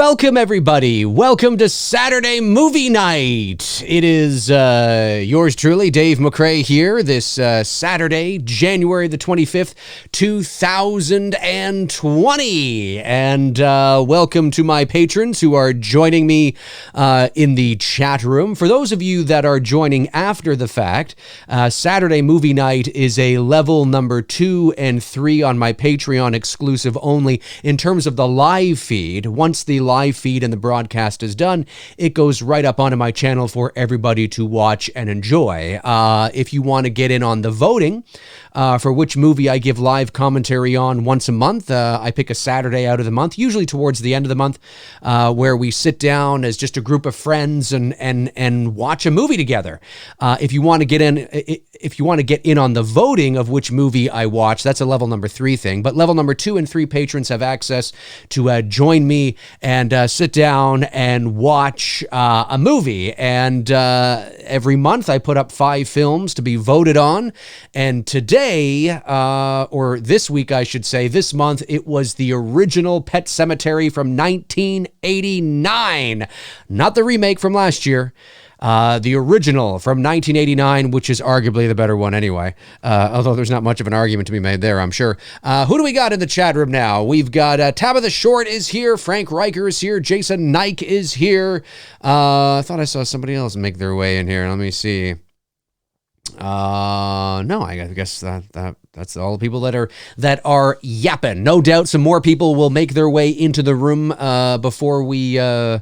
Welcome, everybody. Welcome to Saturday Movie Night. It is yours truly, Dave McRae here, this Saturday, January the 25th, 2020. And welcome to my patrons who are joining me in the chat room. For those of you that are joining after the fact, Saturday Movie Night is a level number 2 and 3 on my Patreon exclusive only in terms of the live feed. Once the live feed and the broadcast is done, it goes right up onto my channel for everybody to watch and enjoy. If you want to get in on the voting for which movie I give live commentary on once a month, I pick a Saturday out of the month, usually towards the end of the month, where we sit down as just a group of friends and watch a movie together. If you want to get in on the voting of which movie I watch, that's a level number 3 thing. But level number 2 and 3 patrons have access to join me and sit down and watch a movie. And every month I put up 5 films to be voted on. And today, or this week I should say, this month, it was the original Pet Sematary from 1989. Not the remake from last year. The original from 1989, which is arguably the better one anyway, although there's not much of an argument to be made there, I'm sure. Who do we got in the chat room now? We've got Tabitha Short is here, Frank Riker is here, Jason Nike is here. I thought I saw somebody else make their way in here. Let me see. No, I guess that's all the people that are yapping. No doubt some more people will make their way into the room before we're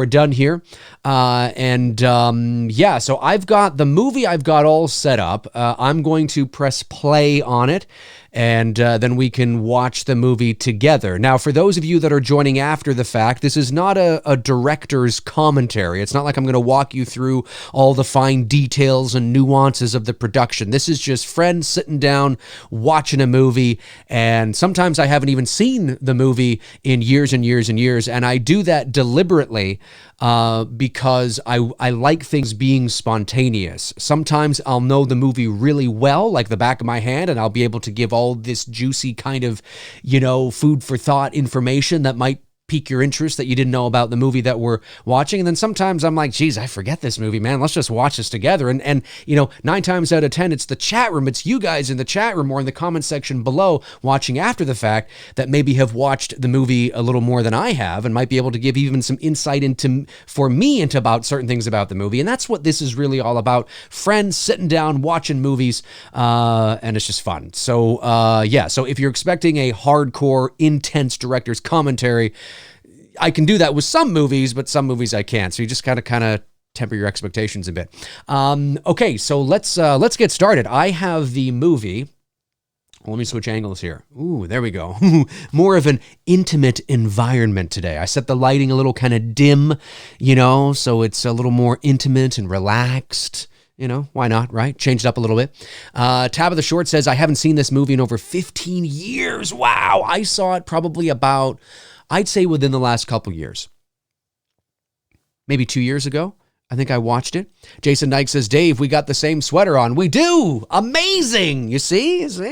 done here. So I've got the movie all set up. I'm going to press play on it, and then we can watch the movie together. Now, for those of you that are joining after the fact, this is not a director's commentary. It's not like I'm going to walk you through all the fine details and nuances of the production. This is just friends sitting down, watching a movie, and sometimes I haven't even seen the movie in years and years and years, and I do that deliberately because I like things being spontaneous. Sometimes I'll know the movie really well, like the back of my hand, and I'll be able to give all this juicy kind of, food for thought information that might pique your interest that you didn't know about the movie that we're watching. And then sometimes I'm like, geez, I forget this movie, man. Let's just watch this together. And 9 times out of 10, it's the chat room. It's you guys in the chat room or in the comment section below watching after the fact that maybe have watched the movie a little more than I have and might be able to give even some insight into about certain things about the movie. And that's what this is really all about. Friends sitting down, watching movies, and it's just fun. So, so if you're expecting a hardcore, intense director's commentary, I can do that with some movies, but some movies I can't. So you just gotta kind of temper your expectations a bit. Okay, so let's get started. I have the movie. Well, let me switch angles here. Ooh, there we go. More of an intimate environment today. I set the lighting a little kind of dim, so it's a little more intimate and relaxed. Why not, right? Change it up a little bit. Tabitha Short says, I haven't seen this movie in over 15 years. Wow. I saw it probably about, I'd say within the last couple years. Maybe 2 years ago, I think I watched it. Jason Nike says, Dave, we got the same sweater on. We do. Amazing. You see? That's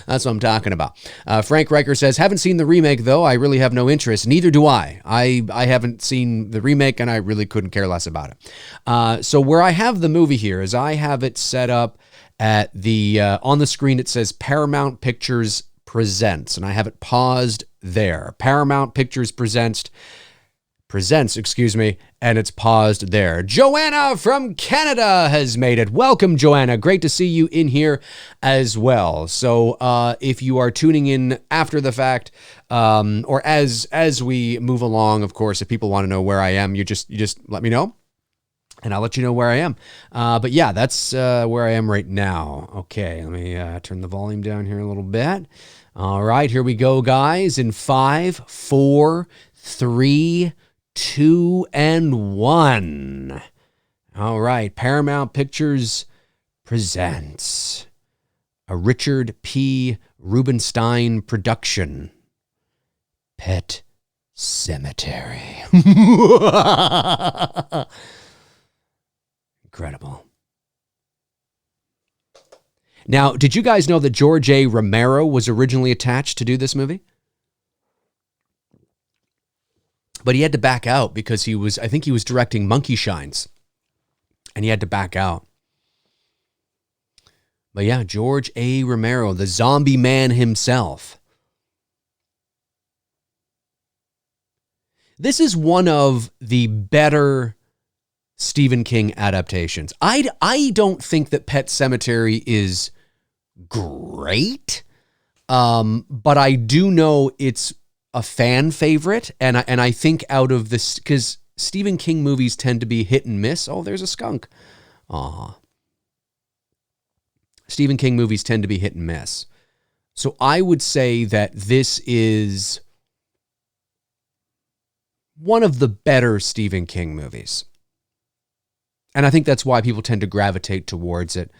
what I'm talking about. Frank Riker says, haven't seen the remake, though. I really have no interest. Neither do I. I haven't seen the remake, and I really couldn't care less about it. So where I have the movie here is I have it set up at the on the screen. It says Paramount Pictures Presents, and I have it paused there. Paramount Pictures presents, and it's paused there. Joanna from Canada has made it. Welcome, Joanna. Great to see you in here as well. So if you are tuning in after the fact, or as we move along, of course, if people want to know where I am, you just let me know, and I'll let you know where I am. But yeah, that's where I am right now. Okay, let me turn the volume down here a little bit. All right, here we go, guys. In 5, 4, 3, 2, and 1. All right, Paramount Pictures presents a Richard P. Rubenstein production, Pet Sematary. Incredible. Now, did you guys know that George A. Romero was originally attached to do this movie? But he had to back out because I think he was directing Monkey Shines, and he had to back out. But yeah, George A. Romero, the zombie man himself. This is one of the better Stephen King adaptations. I don't think that Pet Sematary is great, but I do know it's a fan favorite, and I think out of this, because Stephen King movies tend to be hit and miss. Oh, there's a skunk. Aw. Stephen King movies tend to be hit and miss. So I would say that this is one of the better Stephen King movies. And I think that's why people tend to gravitate towards it,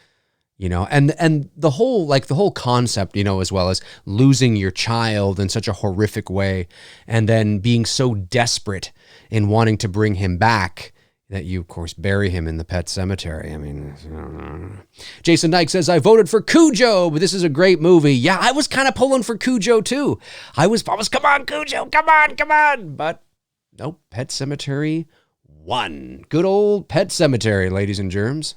you know, and the whole concept, you know, as well as losing your child in such a horrific way and then being so desperate in wanting to bring him back that you, of course, bury him in the Pet Sematary. I mean, Jason Dyke says, I voted for Cujo, but this is a great movie. Yeah, I was kind of pulling for Cujo too. I was, come on, Cujo, come on. But nope, Pet Sematary won. Good old Pet Sematary, ladies and germs.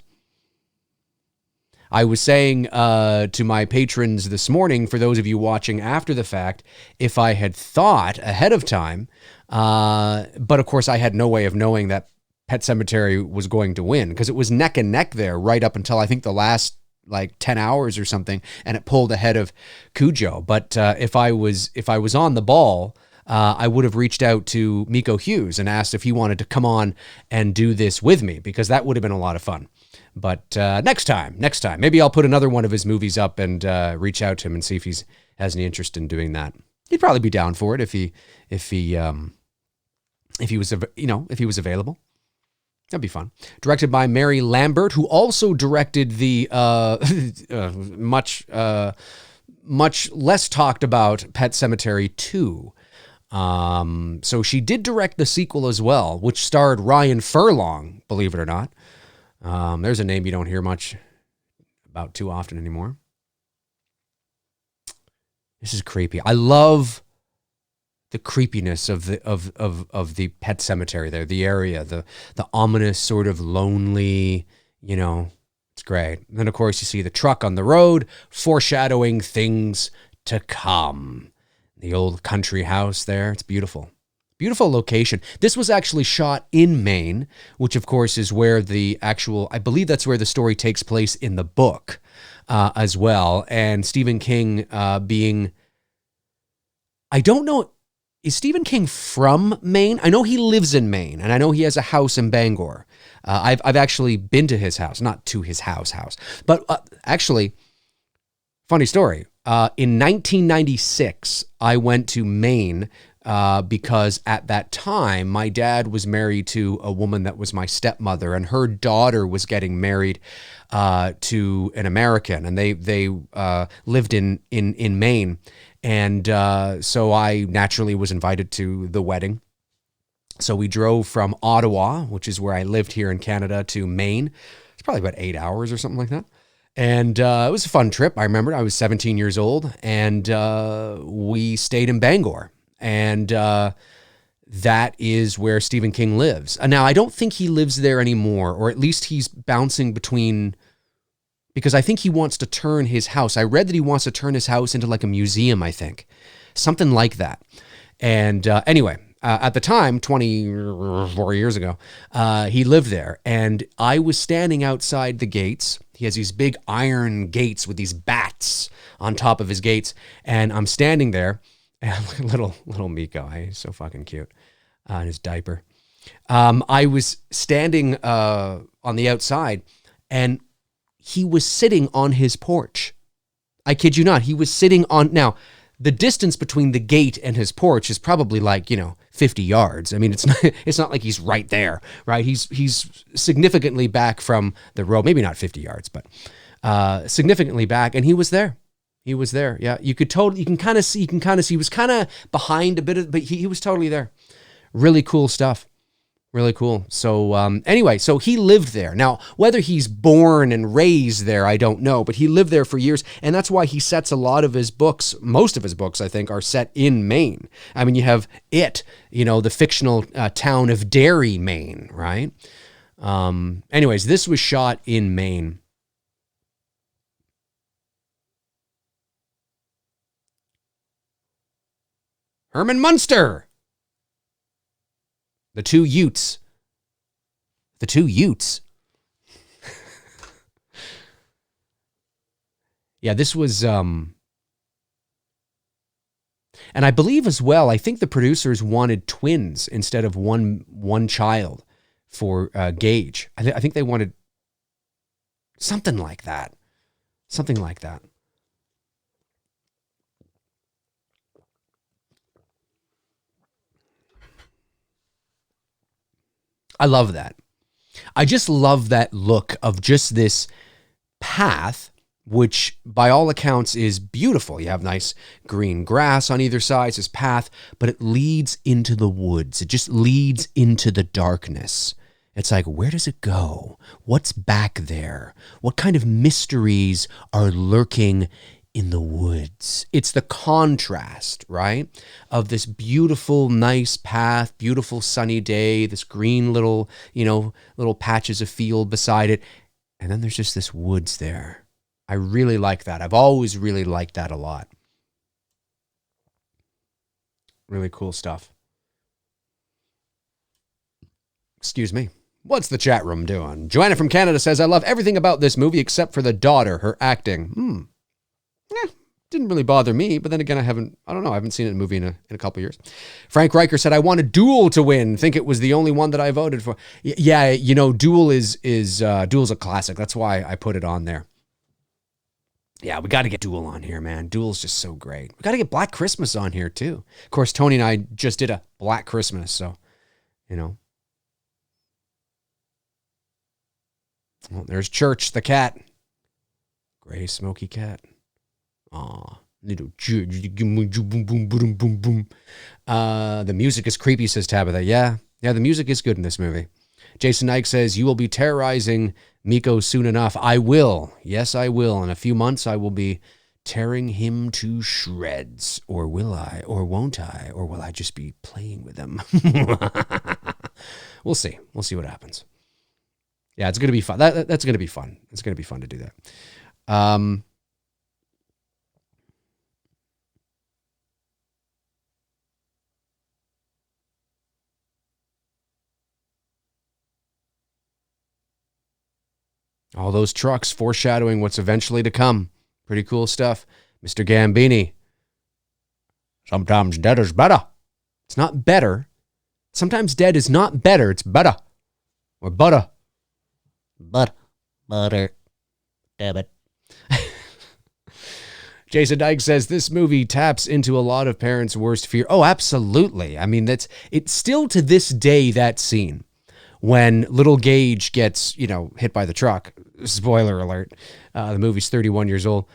I was saying to my patrons this morning, for those of you watching after the fact, if I had thought ahead of time, but of course I had no way of knowing that Pet Sematary was going to win, because it was neck and neck there right up until I think the last like 10 hours or something, and it pulled ahead of Cujo. But if I was on the ball, I would have reached out to Miko Hughes and asked if he wanted to come on and do this with me, because that would have been a lot of fun. But next time, maybe I'll put another one of his movies up and reach out to him and see if he has any interest in doing that. He'd probably be down for it if he was available. That'd be fun. Directed by Mary Lambert, who also directed the much less talked about Pet Sematary 2. So she did direct the sequel as well, which starred Ryan Furlong, believe it or not. There's a name you don't hear much about too often anymore. This is creepy. I love the creepiness of the Pet Sematary there, the area, the ominous sort of lonely, you know, it's great. And then of course you see the truck on the road, foreshadowing things to come. The old country house there. It's beautiful. Beautiful location. This was actually shot in Maine, which of course is where I believe that's where the story takes place in the book as well. And Stephen King I don't know, is Stephen King from Maine? I know he lives in Maine, and I know he has a house in Bangor. I've actually been to his house, not to his house, but actually, funny story. In 1996, I went to Maine because at that time, my dad was married to a woman that was my stepmother, and her daughter was getting married to an American, and they lived in Maine. And so I naturally was invited to the wedding. So we drove from Ottawa, which is where I lived here in Canada, to Maine. It's probably about 8 hours or something like that. And it was a fun trip. I remember I was 17 years old, and we stayed in Bangor. And that is where Stephen King lives. Now, I don't think he lives there anymore, or at least he's bouncing between, because I think he wants to turn his house. I read that he wants to turn his house into like a museum, I think. Something like that. And anyway, at the time, 24 years ago, he lived there. And I was standing outside the gates. He has these big iron gates with these bats on top of his gates. And I'm standing there. And little Miko, he's so fucking cute in his diaper. I was standing on the outside, and he was sitting on his porch. I kid you not. He was sitting on... Now, the distance between the gate and his porch is probably like, 50 yards. I mean, it's not like he's right there, right? He's significantly back from the road. Maybe not 50 yards, but significantly back. And he was there. He was there. Yeah, you can kind of see, he was kind of behind a bit of, but he was totally there. Really cool stuff. Really cool. So anyway, so he lived there. Now, whether he's born and raised there, I don't know, but he lived there for years. And that's why he sets a lot of his books, most of his books, I think, are set in Maine. I mean, you have It, the fictional town of Derry, Maine, right? Anyways, this was shot in Maine. Herman Munster. The two Utes. Yeah, this was, and I believe as well, I think the producers wanted twins instead of one child for Gage. I think they wanted something like that. Something like that. I love that. I just love that look of just this path, which by all accounts is beautiful. You have nice green grass on either side, this path, but it leads into the woods. It just leads into the darkness. It's like, where does it go? What's back there? What kind of mysteries are lurking in the woods? It's the contrast, right, of this beautiful, nice path, beautiful sunny day, this green little patches of field beside it. And then there's just this woods there. I really like that. I've always really liked that a lot. Really cool stuff. Excuse me. What's the chat room doing? Joanna from Canada says, I love everything about this movie except for the daughter, her acting. Didn't really bother me, but then again, I haven't seen it in a movie in a couple years. Frank Riker said, I wanted Duel to win. Think it was the only one that I voted for. Yeah, Duel Duel's a classic. That's why I put it on there. Yeah, we got to get Duel on here, man. Duel's just so great. We got to get Black Christmas on here, too. Of course, Tony and I just did a Black Christmas, so, Well, there's Church, the cat. Gray, smoky cat. Aw, little boom, boom, boom, boom, boom. The music is creepy, says Tabitha. Yeah, the music is good in this movie. Jason Ike says, you will be terrorizing Miko soon enough. I will. Yes, I will. In a few months, I will be tearing him to shreds. Or will I? Or won't I? Or will I just be playing with him? We'll see. We'll see what happens. Yeah, it's going to be fun. That's going to be fun. It's going to be fun to do that. All those trucks foreshadowing what's eventually to come. Pretty cool stuff. Mr. Gambini. Sometimes dead is better. It's not better. Sometimes dead is not better. It's better. Or butter. Butter. Damn it. Jason Dyke says this movie taps into a lot of parents' worst fear. Oh, absolutely. I mean, it's still to this day, that scene when little Gage gets, hit by the truck. Spoiler alert. The movie's 31 years old.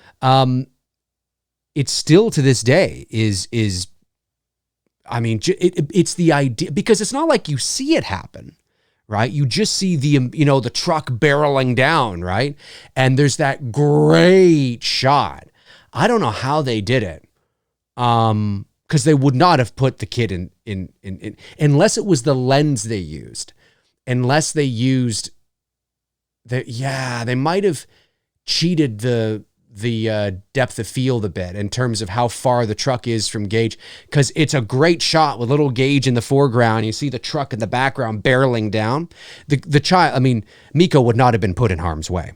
It's still to this day it's the idea, because it's not like you see it happen. Right? You just see the truck barreling down, right? And there's that great shot. I don't know how they did it. Because they would not have put the kid in unless it was the lens they used. Unless they used they might have cheated the depth of field a bit in terms of how far the truck is from Gage, because it's a great shot with little Gage in the foreground. You see the truck in the background barreling down. The child, Miko would not have been put in harm's way.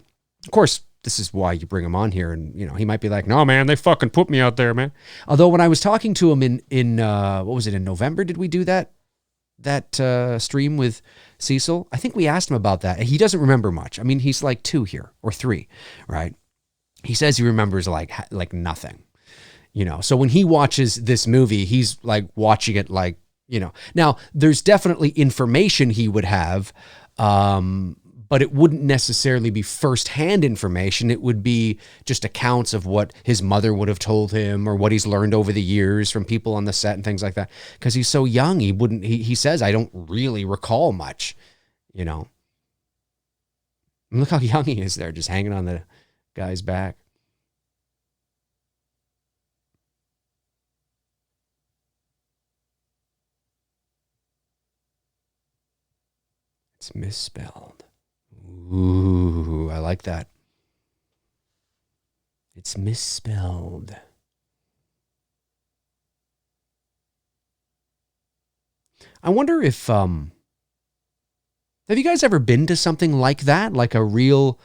Of course, this is why you bring him on here, and he might be like, no man, they fucking put me out there, man. Although when I was talking to him in what was it, in November, did we do that stream with Cecil? I think we asked him about that, and he doesn't remember much. He's like 2 here or 3, right? He says he remembers like nothing, So when he watches this movie, he's like watching it like, Now, there's definitely information he would have, but it wouldn't necessarily be firsthand information. It would be just accounts of what his mother would have told him or what he's learned over the years from people on the set and things like that. Because he's so young, he says, I don't really recall much, you know. And look how young he is there, just hanging on the guy's back. It's misspelled. Ooh, I like that. It's misspelled. I wonder if, have you guys ever been to something like that? Like a real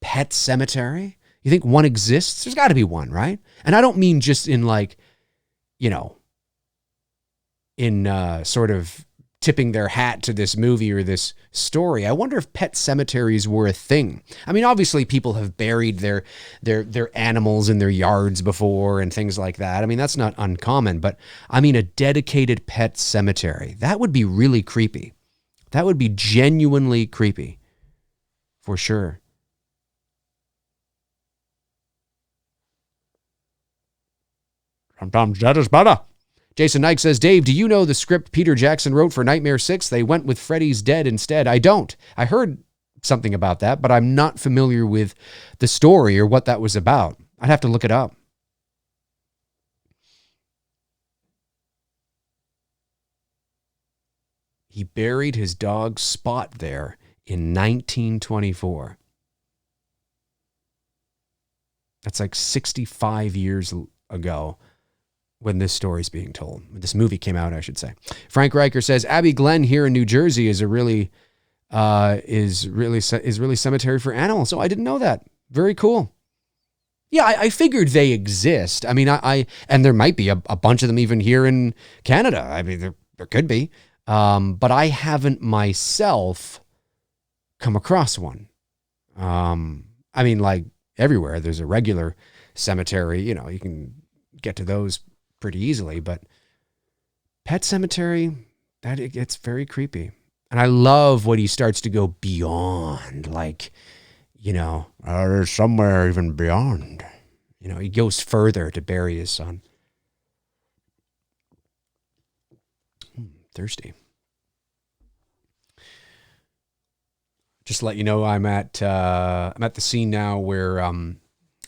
pet cemetery? You think one exists? There's got to be one, right? And I don't mean just in like, you know, in sort of tipping their hat to this movie or this story. I wonder if pet cemeteries were a thing. I mean, obviously people have buried their animals in their yards before and things like that. I mean, that's not uncommon, but I mean, a dedicated pet cemetery, that would be really creepy. That would be genuinely creepy for sure. Sometimes that is better. Jason Knight says, Dave, do you know the script Peter Jackson wrote for Nightmare 6? They went with Freddy's Dead instead. I don't. I heard something about that, but I'm not familiar with the story or what that was about. I'd have to look it up. He buried his dog Spot there in 1924. That's like 65 years ago. When this story's being told, when this movie came out, I should say. Frank Riker says Abbey Glen here in New Jersey is really cemetery for animals. So I didn't know that. Very cool. Yeah, I figured they exist. I mean, I and there might be a bunch of them even here in Canada. I mean, there could be, but I haven't myself come across one. I mean, like everywhere, there's a regular cemetery. You know, you can get to those pretty easily, but Pet Sematary, that it gets very creepy. And I love when he starts to go beyond, like, you know, there's somewhere even beyond. You know, he goes further to bury his son. Thirsty. Just to let you know, I'm at the scene now where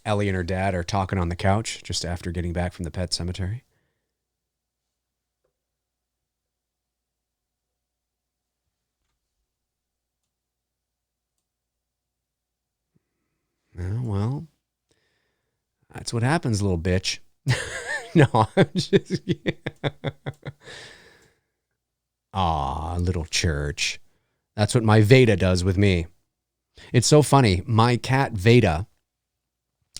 Ellie and her dad are talking on the couch just after getting back from the pet cemetery. Well, that's what happens, little bitch. No, I'm just... Aw, little church. That's what my Veda does with me. It's so funny. My cat Veda,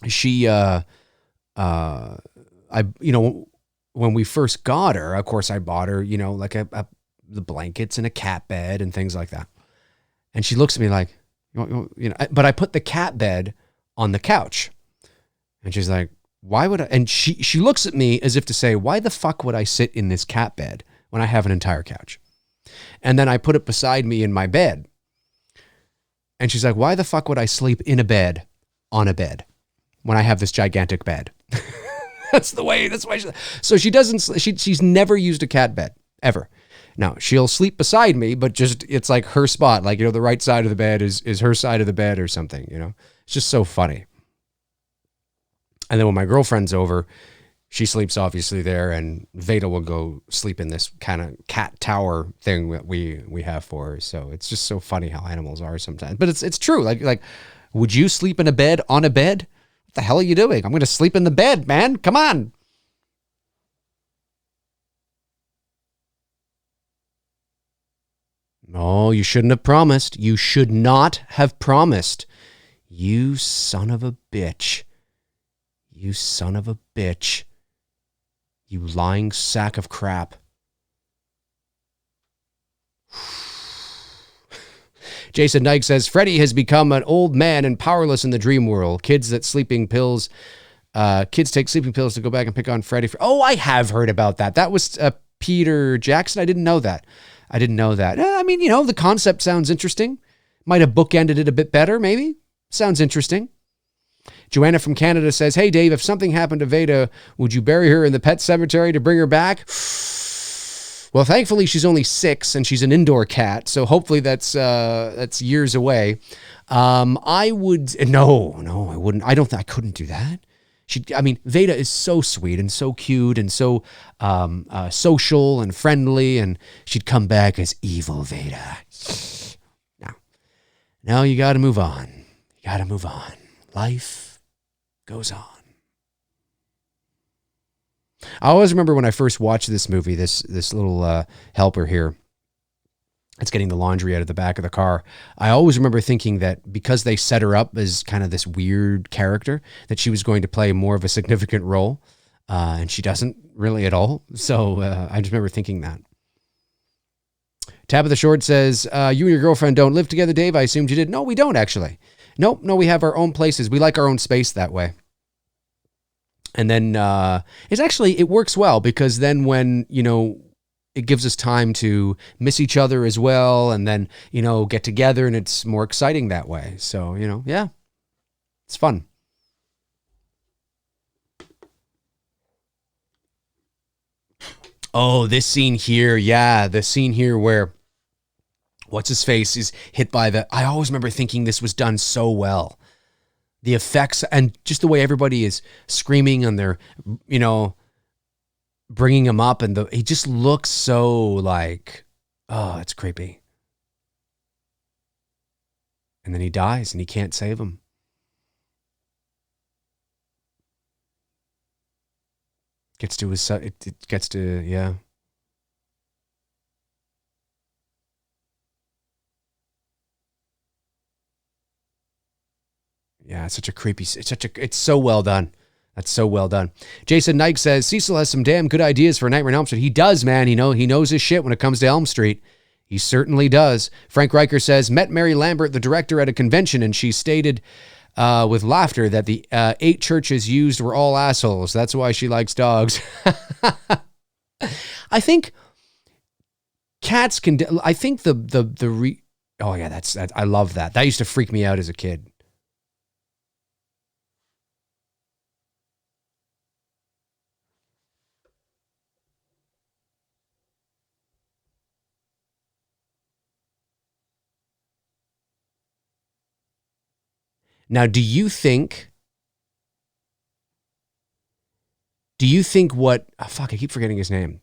she, you know, when we first got her, of course I bought her, you know, like the blankets and a cat bed and things like that. And she looks at me like, you know, but I put the cat bed on the couch. And she's like, why would I? And she looks at me as if to say, why the fuck would I sit in this cat bed when I have an entire couch? And then I put it beside me in my bed. And she's like, why the fuck would I sleep in a bed on a bed when I have this gigantic bed? That's why so she doesn't, she's never used a cat bed ever. Now she'll sleep beside me, but just, it's like her spot. Like, you know, the right side of the bed is her side of the bed or something, you know, it's just so funny. And then when my girlfriend's over, she sleeps obviously there, and Veda will go sleep in this kind of cat tower thing that we have for her. So it's just so funny how animals are sometimes. But it's true. Like, would you sleep in a bed on a bed? What the hell are you doing? I'm going to sleep in the bed, man. Come on. No, you shouldn't have promised. You should not have promised. You son of a bitch. You son of a bitch. You lying sack of crap. Jason Dyke says, Freddy has become an old man and powerless in the dream world. Kids take sleeping pills to go back and pick on Freddy. Oh, I have heard about that. That was Peter Jackson. I didn't know that. I mean, you know, the concept sounds interesting. Might have bookended it a bit better, maybe. Sounds interesting. Joanna from Canada says, hey, Dave, if something happened to Veda, would you bury her in the pet cemetery to bring her back? Well, thankfully, she's only 6 and she's an indoor cat, so hopefully that's years away. I would... No, I wouldn't. I couldn't do that. Veda is so sweet and so cute and so social and friendly, and she'd come back as evil Veda. No, you got to move on. Life goes on. I always remember when I first watched this movie, this little helper here that's getting the laundry out of the back of the car. I always remember thinking that because they set her up as kind of this weird character, that she was going to play more of a significant role, and she doesn't really at all. So I just remember thinking that. Tabitha Short says, you and your girlfriend don't live together, Dave? I assumed you did. No, we don't, actually. No, we have our own places. We like our own space that way. And then it works well, because then when, it gives us time to miss each other as well, and then, get together, and it's more exciting that way. So, yeah, it's fun. Oh, this scene here. Yeah, the scene here where what's-his-face is hit by I always remember thinking this was done so well. The effects and just the way everybody is screaming and they're, bringing him up, and he just looks so like, oh, it's creepy. And then he dies and he can't save him. Yeah. Yeah, it's so well done. That's so well done. Jason Nike says, Cecil has some damn good ideas for Nightmare on Elm Street. He does, man. He knows his shit when it comes to Elm Street. He certainly does. Frank Riker says, met Mary Lambert, the director, at a convention, and she stated with laughter that the 8 churches used were all assholes. That's why she likes dogs. I think cats can... I think oh, yeah, that's I love that. That used to freak me out as a kid. Now, do you think what... Oh, fuck, I keep forgetting his name.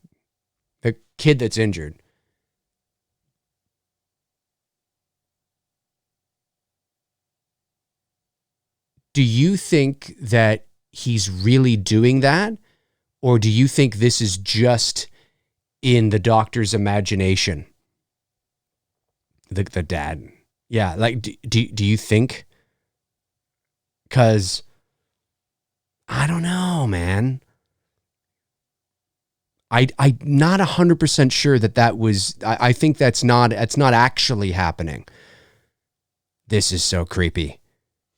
The kid that's injured. Do you think that he's really doing that? Or do you think this is just in the doctor's imagination? The dad. Yeah, like, do you think... Because I don't know, man. I'm not 100% sure that was... I think it's not actually happening. This is so creepy.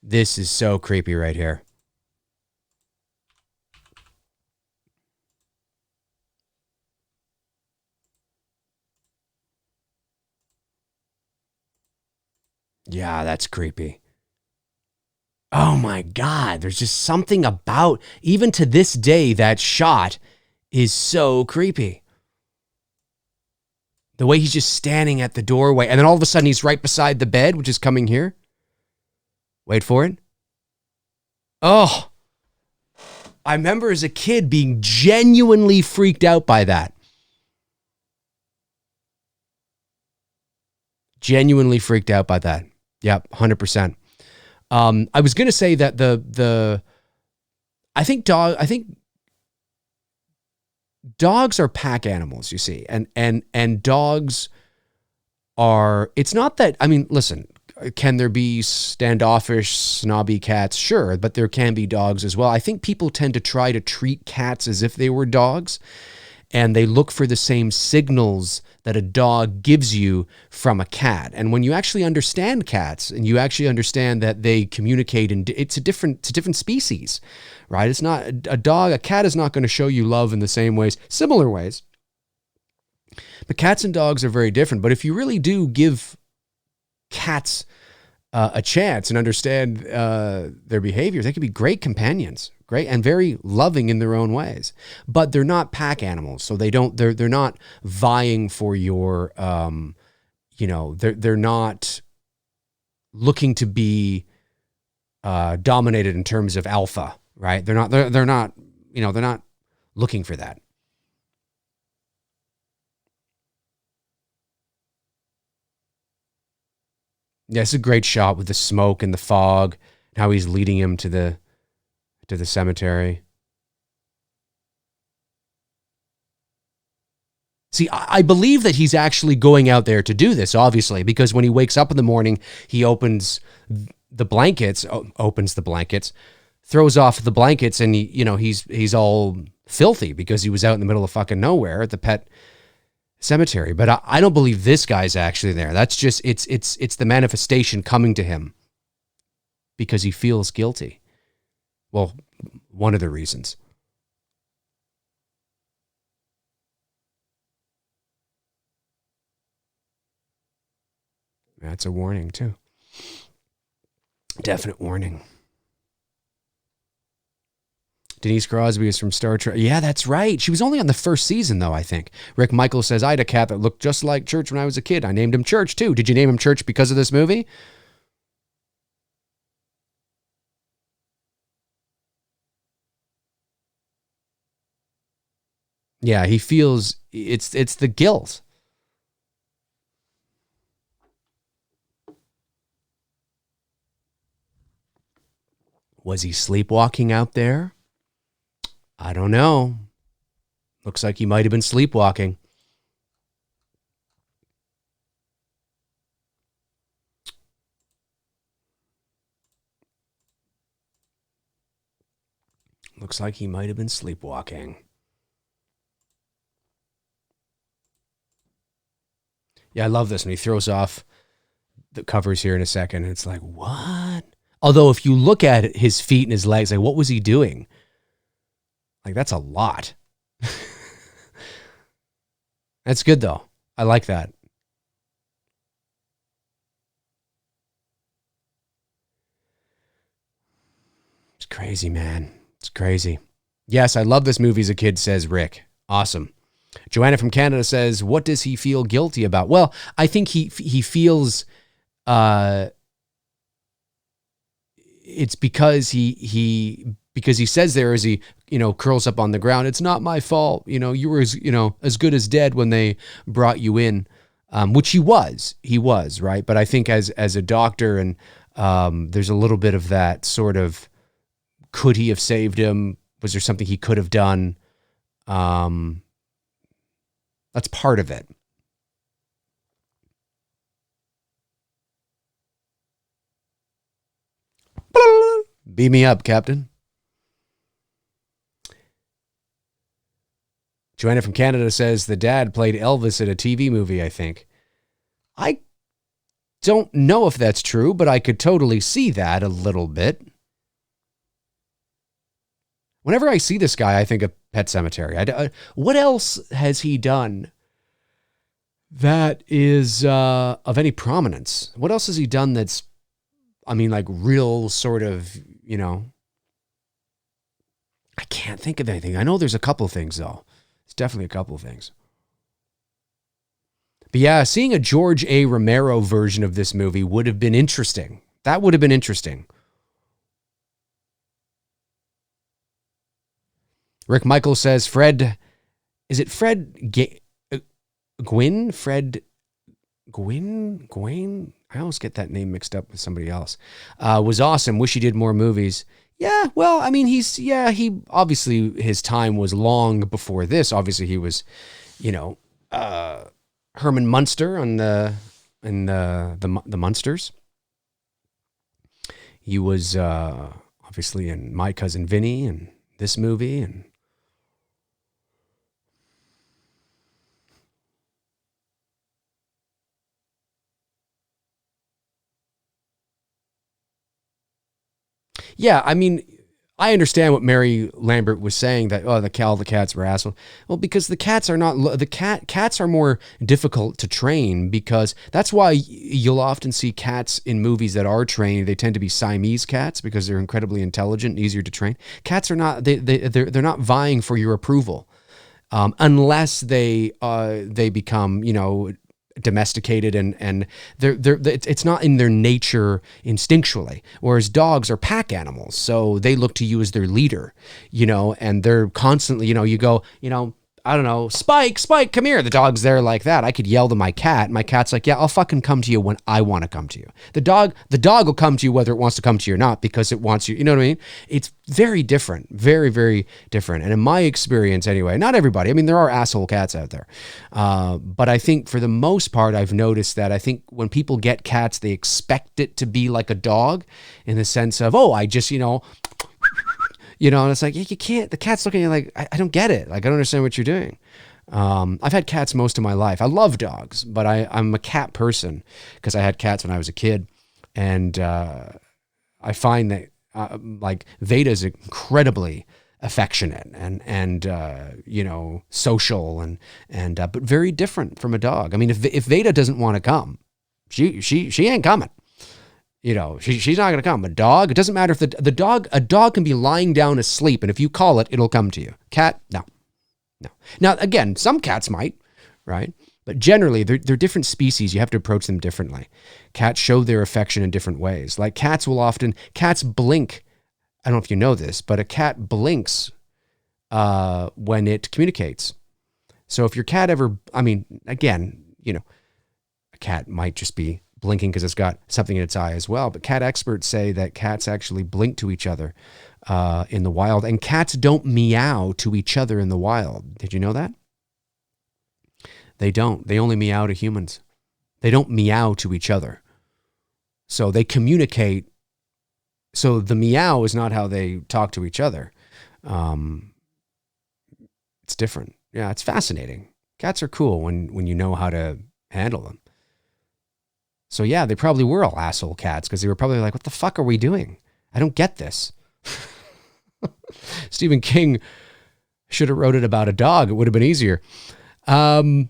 This is so creepy right here. Yeah, that's creepy. Oh my God, there's just something about, even to this day, that shot is so creepy. The way he's just standing at the doorway, and then all of a sudden he's right beside the bed, which is coming here. Wait for it. Oh, I remember as a kid being genuinely freaked out by that. Genuinely freaked out by that. Yep, 100%. I was going to say that I think dogs are pack animals, you see, and dogs are, it's not that, I mean, listen, can there be standoffish, snobby cats? Sure, but there can be dogs as well. I think people tend to try to treat cats as if they were dogs, and they look for the same signals that a dog gives you from a cat. And when you actually understand cats, and you actually understand that they communicate, and it's a different species, right? It's not a cat is not going to show you love in the same ways, similar ways. But cats and dogs are very different. But if you really do give cats a chance and understand their behaviors, they could be great companions, great and very loving in their own ways. But they're not pack animals, so they're not vying for your they're not looking to be dominated in terms of alpha, right? They're not looking for that. Yeah, it's a great shot with the smoke and the fog, and how he's leading him to the cemetery. See, I believe that he's actually going out there to do this, obviously, because when he wakes up in the morning, he opens the blankets, throws off the blankets, and he's all filthy because he was out in the middle of fucking nowhere at the Pet Cemetery. But I don't believe this guy's actually there. That's just it's the manifestation coming to him because he feels guilty. Well, one of the reasons. That's a warning too. Definite warning. Denise Crosby is from Star Trek. Yeah, that's right. She was only on the first season, though, I think. Rick Michael says, I had a cat that looked just like Church when I was a kid. I named him Church, too. Did you name him Church because of this movie? Yeah, he feels it's the guilt. Was he sleepwalking out there? I don't know. Looks like he might have been sleepwalking. Looks like he might have been sleepwalking. Yeah, I love this when he throws off the covers here in a second. It's like, what? Although if you look at it, his feet and his legs, like, what was he doing? Like, that's a lot. That's good, though. I like that. It's crazy, man. It's crazy. Yes, I love this movie as a kid, says Rick. Awesome. Joanna from Canada says, what does he feel guilty about? Well, I think he feels it's because he says there as he, curls up on the ground, it's not my fault. You were as good as dead when they brought you in, which he was, right? But I think as a doctor and there's a little bit of that sort of, could he have saved him? Was there something he could have done? That's part of it. Beam me up, Captain. Joanna from Canada says the dad played Elvis in a TV movie, I think. I don't know if that's true, but I could totally see that a little bit. Whenever I see this guy, I think of Pet Sematary. What else has he done that is of any prominence? What else has he done that's, like real sort of, I can't think of anything. I know there's a couple things, though. It's definitely a couple of things. But yeah, seeing a George A. Romero version of this movie would have been interesting. That would have been interesting. Rick Michael says, Fred, is it Fred Gwynn? Fred Gwynn? I always get that name mixed up with somebody else. Was awesome. Wish he did more movies. Yeah, well, he obviously his time was long before this. Obviously he was, Herman Munster on the Munsters. He was obviously in My Cousin Vinny and this movie and yeah, I understand what Mary Lambert was saying, that all the cats were assholes. Well, because the cats are not cats are more difficult to train, because that's why you'll often see cats in movies that are trained. They tend to be Siamese cats because they're incredibly intelligent and easier to train. Cats are not, they're not vying for your approval, unless they become, domesticated, and it's not in their nature instinctually, whereas dogs are pack animals, so they look to you as their leader, and they're constantly, you go, I don't know, Spike, come here. The dog's there like that. I could yell to my cat. My cat's like, yeah, I'll fucking come to you when I want to come to you. The dog will come to you whether it wants to come to you or not, because it wants you. You know what I mean? It's very different, very, very different. And in my experience anyway, not everybody, I mean, there are asshole cats out there. But I think for the most part, I've noticed that I think when people get cats, they expect it to be like a dog, in the sense of, oh, I just, and it's like, you can't, the cat's looking at you like, I don't get it. Like, I don't understand what you're doing. I've had cats most of my life. I love dogs, but I'm a cat person because I had cats when I was a kid. And I find that like Veda's incredibly affectionate and social and but very different from a dog. I mean, if Veda doesn't want to come, she ain't coming. She's not going to come. A dog, it doesn't matter if a dog can be lying down asleep, and if you call it, it'll come to you. Cat, no. Now, again, some cats might, right? But generally, they're different species. You have to approach them differently. Cats show their affection in different ways. Like cats blink. I don't know if you know this, but a cat blinks when it communicates. So if your cat ever, again, a cat might just be blinking because it's got something in its eye as well. But cat experts say that cats actually blink to each other in the wild, and cats don't meow to each other in the wild. Did you know that? They don't. They only meow to humans. They don't meow to each other. So they communicate. So the meow is not how they talk to each other. It's different. Yeah, it's fascinating. Cats are cool when you know how to handle them. So yeah, they probably were all asshole cats because they were probably like, what the fuck are we doing? I don't get this. Stephen King should have wrote it about a dog. It would have been easier. Joanna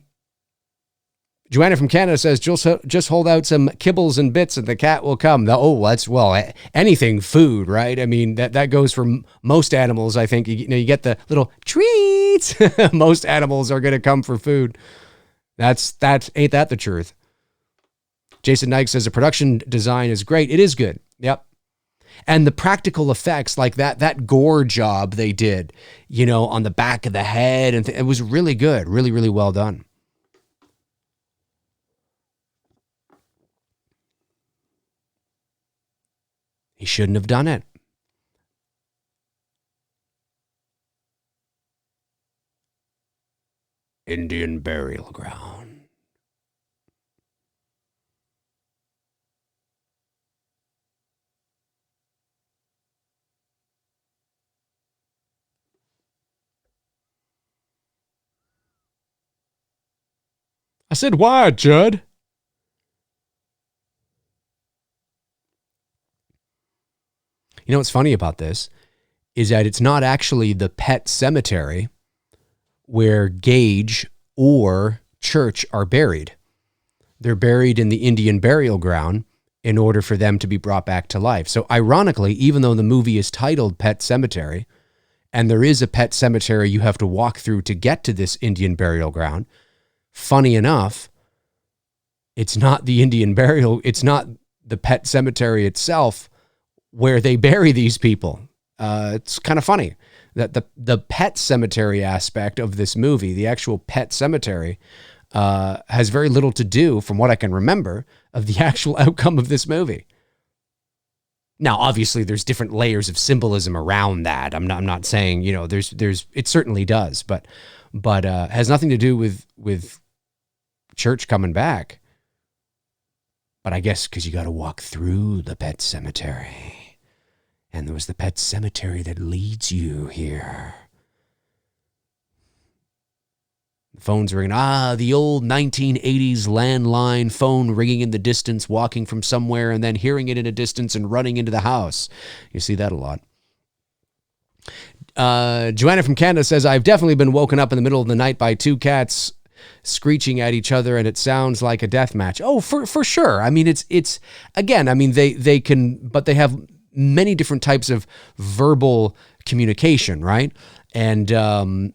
from Canada says, just hold out some kibbles and bits and the cat will come. Anything food, right? I mean, that goes for most animals. I think, you get the little treats. Most animals are going to come for food. Ain't that the truth? Jason Knight says the production design is great. It is good. Yep. And the practical effects, like that gore job they did, on the back of the head, and it was really good. Really, really well done. He shouldn't have done it. Indian burial ground. I said, why, Judd? You know what's funny about this is that it's not actually the Pet Sematary where Gage or Church are buried. They're buried in the Indian burial ground in order for them to be brought back to life. So ironically, even though the movie is titled Pet Sematary, and there is a pet cemetery you have to walk through to get to this Indian burial ground, funny enough, it's not the it's not the Pet Sematary itself where they bury these people. It's kind of funny that the pet cemetery aspect of this movie, the actual pet cemetery, has very little to do, from what I can remember, of the actual outcome of this movie. Now, obviously, there's different layers of symbolism around that. I'm not saying, there's it certainly does, but has nothing to do with Church coming back. But I guess because you got to walk through the pet cemetery. And there was the pet cemetery that leads you here. The phone's ringing. The old 1980s landline phone ringing in the distance, walking from somewhere and then hearing it in a distance and running into the house. You see that a lot. Joanna from Canada says, I've definitely been woken up in the middle of the night by two cats screeching at each other, and it sounds like a death match. Oh, for sure. I mean, it's again, I mean, they can, but they have many different types of verbal communication, right? And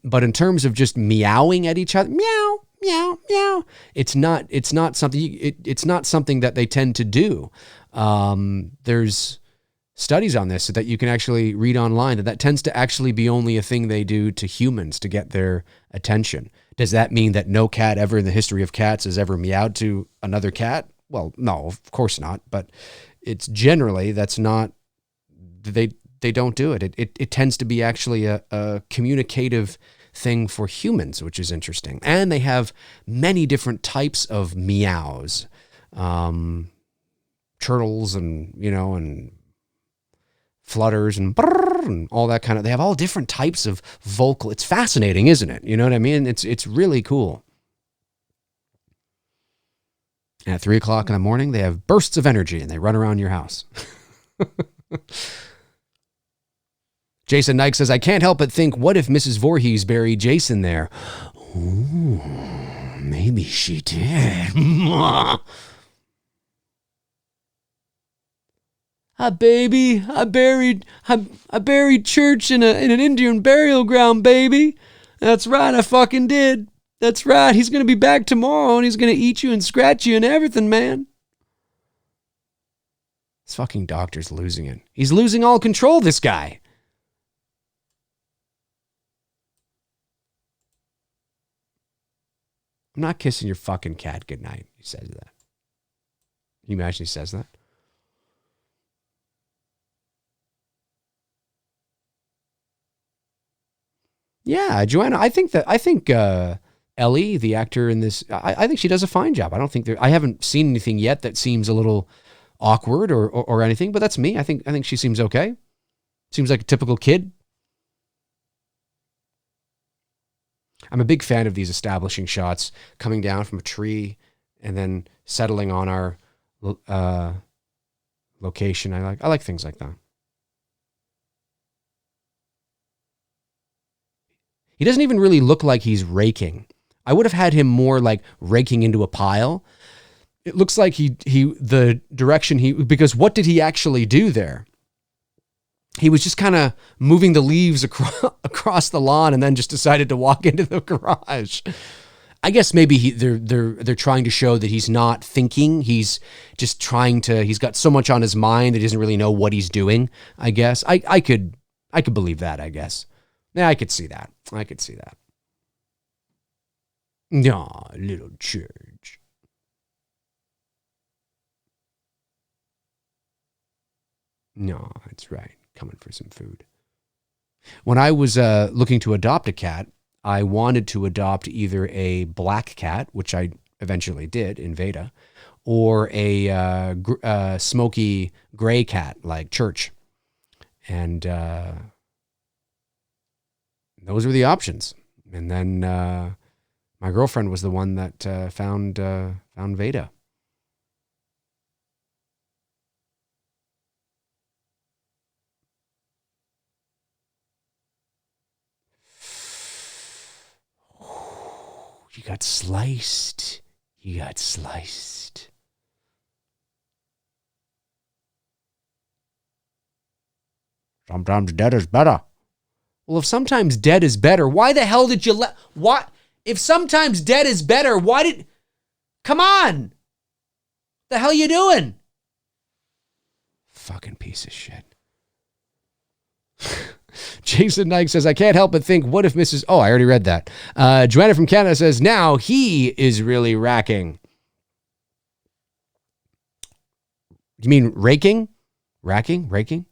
but in terms of just meowing at each other, meow, meow, meow, it's not something that they tend to do. There's studies on this that you can actually read online that tends to actually be only a thing they do to humans to get their attention. Does that mean that no cat ever in the history of cats has ever meowed to another cat? Well, no, of course not. But it's generally, that's not, they don't do it. It tends to be actually a communicative thing for humans, which is interesting. And they have many different types of meows. Turtles and, and flutters and brrr and all that kind of, they have all different types of vocal. It's fascinating, isn't it? You know what I mean? It's really cool. And at 3 o'clock in the morning, they have bursts of energy and they run around your house. Jason Nike says, I can't help but think, what if Mrs. Voorhees buried Jason there? Ooh, maybe she did. I buried Church in an Indian burial ground, baby. That's right, I fucking did. That's right, he's gonna be back tomorrow and he's gonna eat you and scratch you and everything, man. This fucking doctor's losing it. He's losing all control, this guy. I'm not kissing your fucking cat goodnight. He says that. Can you imagine he says that? Yeah, Joanna, I think Ellie, the actor in this, I think she does a fine job. I haven't seen anything yet that seems a little awkward or anything, but that's me. I think she seems okay. Seems like a typical kid. I'm a big fan of these establishing shots coming down from a tree and then settling on our location. I like things like that. He doesn't even really look like he's raking. I would have had him more like raking into a pile. It looks like the direction because what did he actually do there? He was just kind of moving the leaves across the lawn and then just decided to walk into the garage. I guess maybe they're trying to show that he's not thinking. He's just he's got so much on his mind that he doesn't really know what he's doing, I guess. I could believe that, I guess. Yeah, I could see that. No, little church. No, that's right. Coming for some food. When I was looking to adopt a cat, I wanted to adopt either a black cat, which I eventually did in Veda, or a smoky gray cat like Church. And those were the options. And then my girlfriend was the one that found Veda. You got sliced. Sometimes dead is better. Well, if sometimes dead is better, why the hell did you what? If sometimes dead is better, come on. The hell you doing? Fucking piece of shit. Jason Nike says, I can't help but think, what if Mrs. Oh, I already read that. Joanna from Canada says, now he is really racking. You mean raking? Racking? Raking?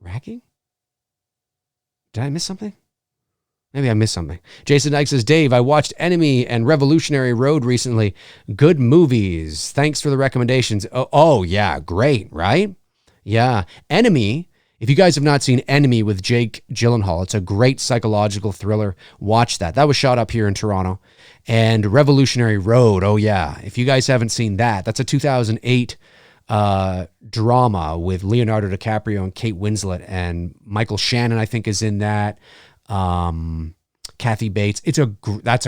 Racking? Did I miss something? Maybe I missed something. Jason Nike says, Dave, I watched Enemy and Revolutionary Road recently. Good movies. Thanks for the recommendations. Oh yeah, great, right? Yeah. Enemy, if you guys have not seen Enemy with Jake Gyllenhaal, it's a great psychological thriller. Watch that. That was shot up here in Toronto. And Revolutionary Road, oh yeah. If you guys haven't seen that, that's a 2008 drama with Leonardo DiCaprio and Kate Winslet, and Michael Shannon, I think, is in that. Kathy Bates. That's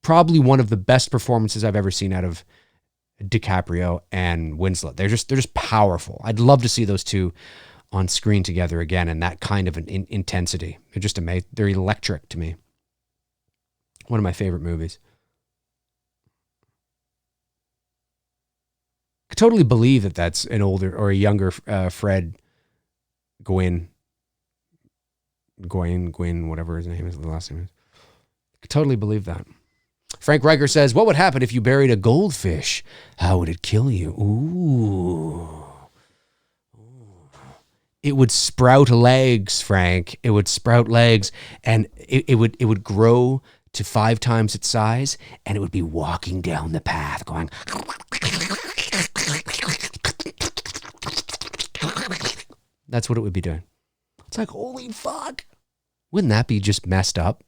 probably one of the best performances I've ever seen out of DiCaprio and Winslet. They're just powerful. I'd love to see those two on screen together again, and that kind of an intensity. They're just amazing. They're electric to me. One of my favorite movies. I could totally believe that that's an older or a younger Fred Gwynne, whatever his name is, the last name is. I could totally believe that. Frank Riker says, what would happen if you buried a goldfish? How would it kill you? Ooh. It would sprout legs, Frank. It would sprout legs, and it would grow to 5 times its size, and it would be walking down the path going... That's what it would be doing. It's like, holy fuck. Wouldn't that be just messed up?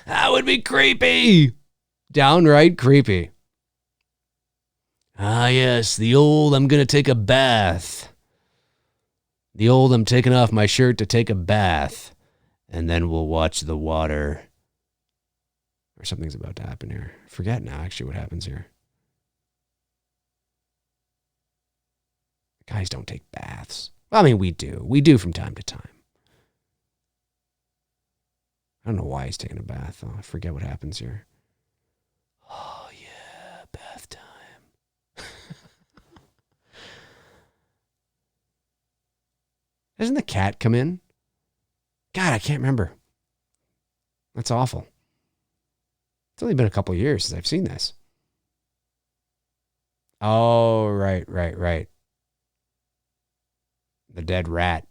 That would be creepy. Downright creepy. Ah, yes, the old I'm going to take a bath. The old I'm taking off my shirt to take a bath. And then we'll watch the water. Or something's about to happen here. I forget now actually what happens here. Guys don't take baths. I mean, we do. We do from time to time. I don't know why he's taking a bath, though. I forget what happens here. Oh, yeah, bath time. Doesn't the cat come in? God, I can't remember. That's awful. It's only been a couple years since I've seen this. Oh, right. The dead rat.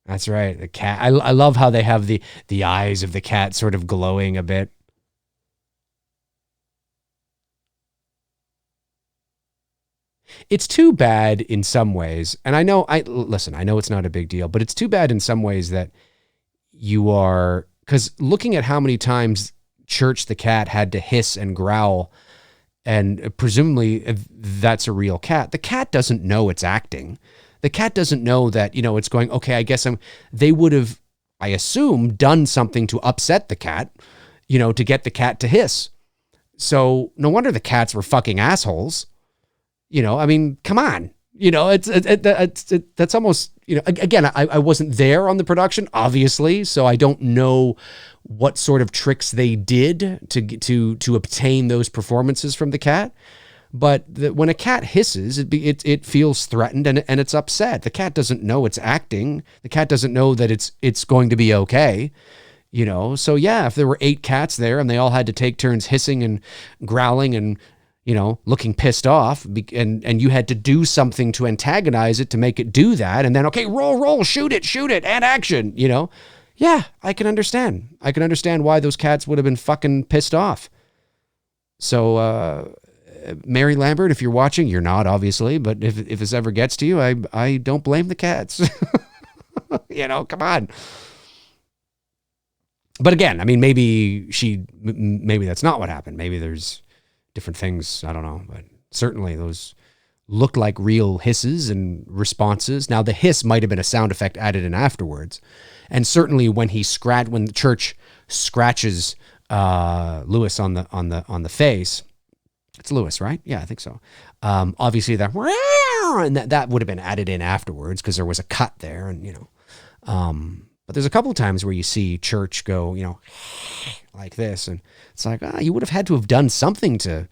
That's right. The cat. I love how they have the eyes of the cat sort of glowing a bit. It's too bad in some ways. And I know it's not a big deal, but it's too bad in some ways that you are, because looking at how many times Church the cat had to hiss and growl, and presumably that's a real cat. The cat doesn't know it's acting. The cat doesn't know that, it's going, okay, I guess they would have, I assume, done something to upset the cat, to get the cat to hiss. So no wonder the cats were fucking assholes. I mean, come on. That's almost, again, I wasn't there on the production, obviously, so I don't know what sort of tricks they did to obtain those performances from the cat. But when a cat hisses, it feels threatened and it's upset. The cat doesn't know it's acting. The cat doesn't know that it's going to be okay. So yeah, if there were 8 cats there and they all had to take turns hissing and growling and looking pissed off, and you had to do something to antagonize it to make it do that, and then, okay, roll, shoot it, and action, Yeah, I can understand. I can understand why those cats would have been fucking pissed off. So, Mary Lambert, if you're watching, you're not, obviously, but if this ever gets to you, I don't blame the cats. Come on. But again, I mean, maybe that's not what happened. Maybe there's different things. I don't know, but certainly those looked like real hisses and responses. Now the hiss might have been a sound effect added in afterwards. And certainly when the Church scratches Lewis on the face, it's Lewis, right? Yeah, I think so. Obviously that would have been added in afterwards because there was a cut there, and but there's a couple of times where you see Church go, like this, and it's like, you would have had to have done something to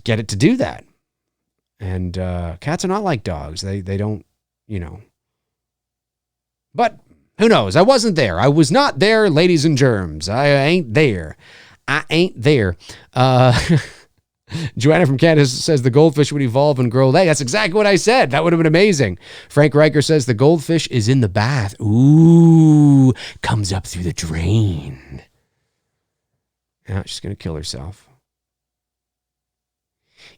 get it to do that. And cats are not like dogs. They don't, But who knows? I wasn't there. I was not there, ladies and germs. I ain't there. Joanna from Canada says the goldfish would evolve and grow legs. That's exactly what I said. That would have been amazing. Frank Riker says the goldfish is in the bath. Ooh, comes up through the drain. Yeah, she's going to kill herself.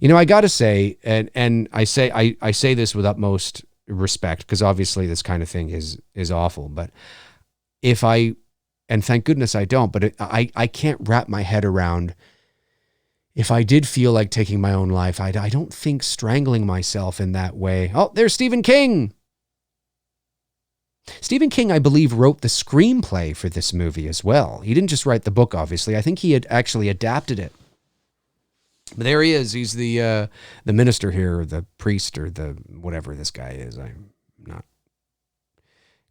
I got to say, and I say this with utmost respect, because obviously this kind of thing is awful, but and thank goodness I don't, but I can't wrap my head around if I did feel like taking my own life, I don't think strangling myself in that way. Oh, there's Stephen King. Stephen King, I believe, wrote the screenplay for this movie as well. He didn't just write the book, obviously. I think he had actually adapted it. But there he is. He's the minister here, or the priest, or the whatever this guy is. I'm not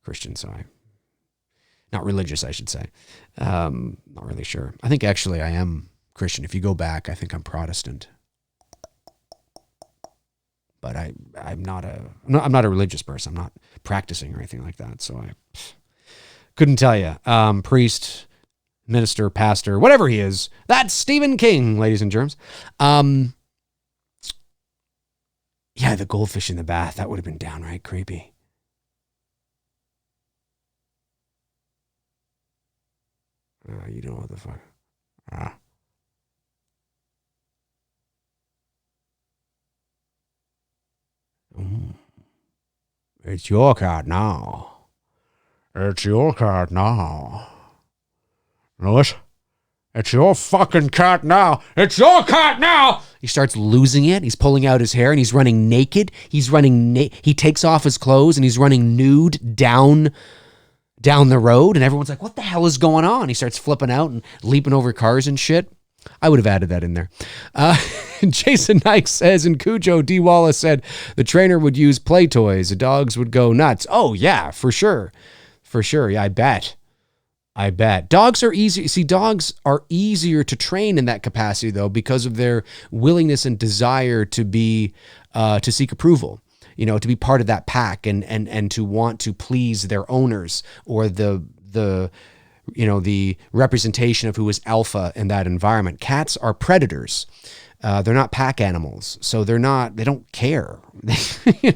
Christian, so I'm not religious, I should say. Not really sure. I think actually I am Christian. If you go back, I think I'm Protestant. But I'm not a religious person. I'm not practicing or anything like that. So I couldn't tell you. Priest, minister, pastor, whatever he is. That's Stephen King, ladies and germs. Yeah, the goldfish in the bath. That would have been downright creepy. You don't know what the fuck. It's your card now. It's your card now. Louis, it's your fucking cat now. It's your cat now. He starts losing it. He's pulling out his hair and he's running naked. He takes off his clothes and he's running nude down the road. And everyone's like, what the hell is going on? He starts flipping out and leaping over cars and shit. I would have added that in there. Jason Nike says, and Cujo D. Wallace said, the trainer would use play toys. The dogs would go nuts. Oh, yeah, for sure. For sure. Yeah, I bet. Dogs are easy. See, dogs are easier to train in that capacity, though, because of their willingness and desire to be, to seek approval, to be part of that pack and to want to please their owners or the representation of who is alpha in that environment. Cats are predators. They're not pack animals. So they don't care. They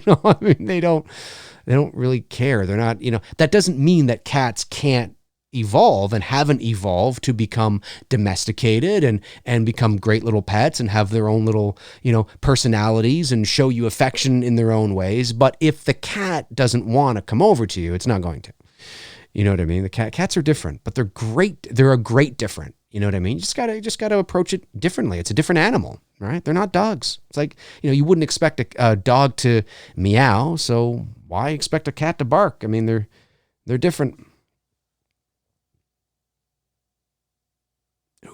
don't really care. They're not, that doesn't mean that cats can't evolve and haven't evolved to become domesticated and become great little pets and have their own little, personalities and show you affection in their own ways. But if the cat doesn't want to come over to you, it's not going to. You know what I mean? The cats are different, but they're great. They're a great different. You know what I mean? You just gotta approach it differently. It's a different animal, right? They're not dogs. It's like, you wouldn't expect a dog to meow, so why expect a cat to bark? I mean, they're different.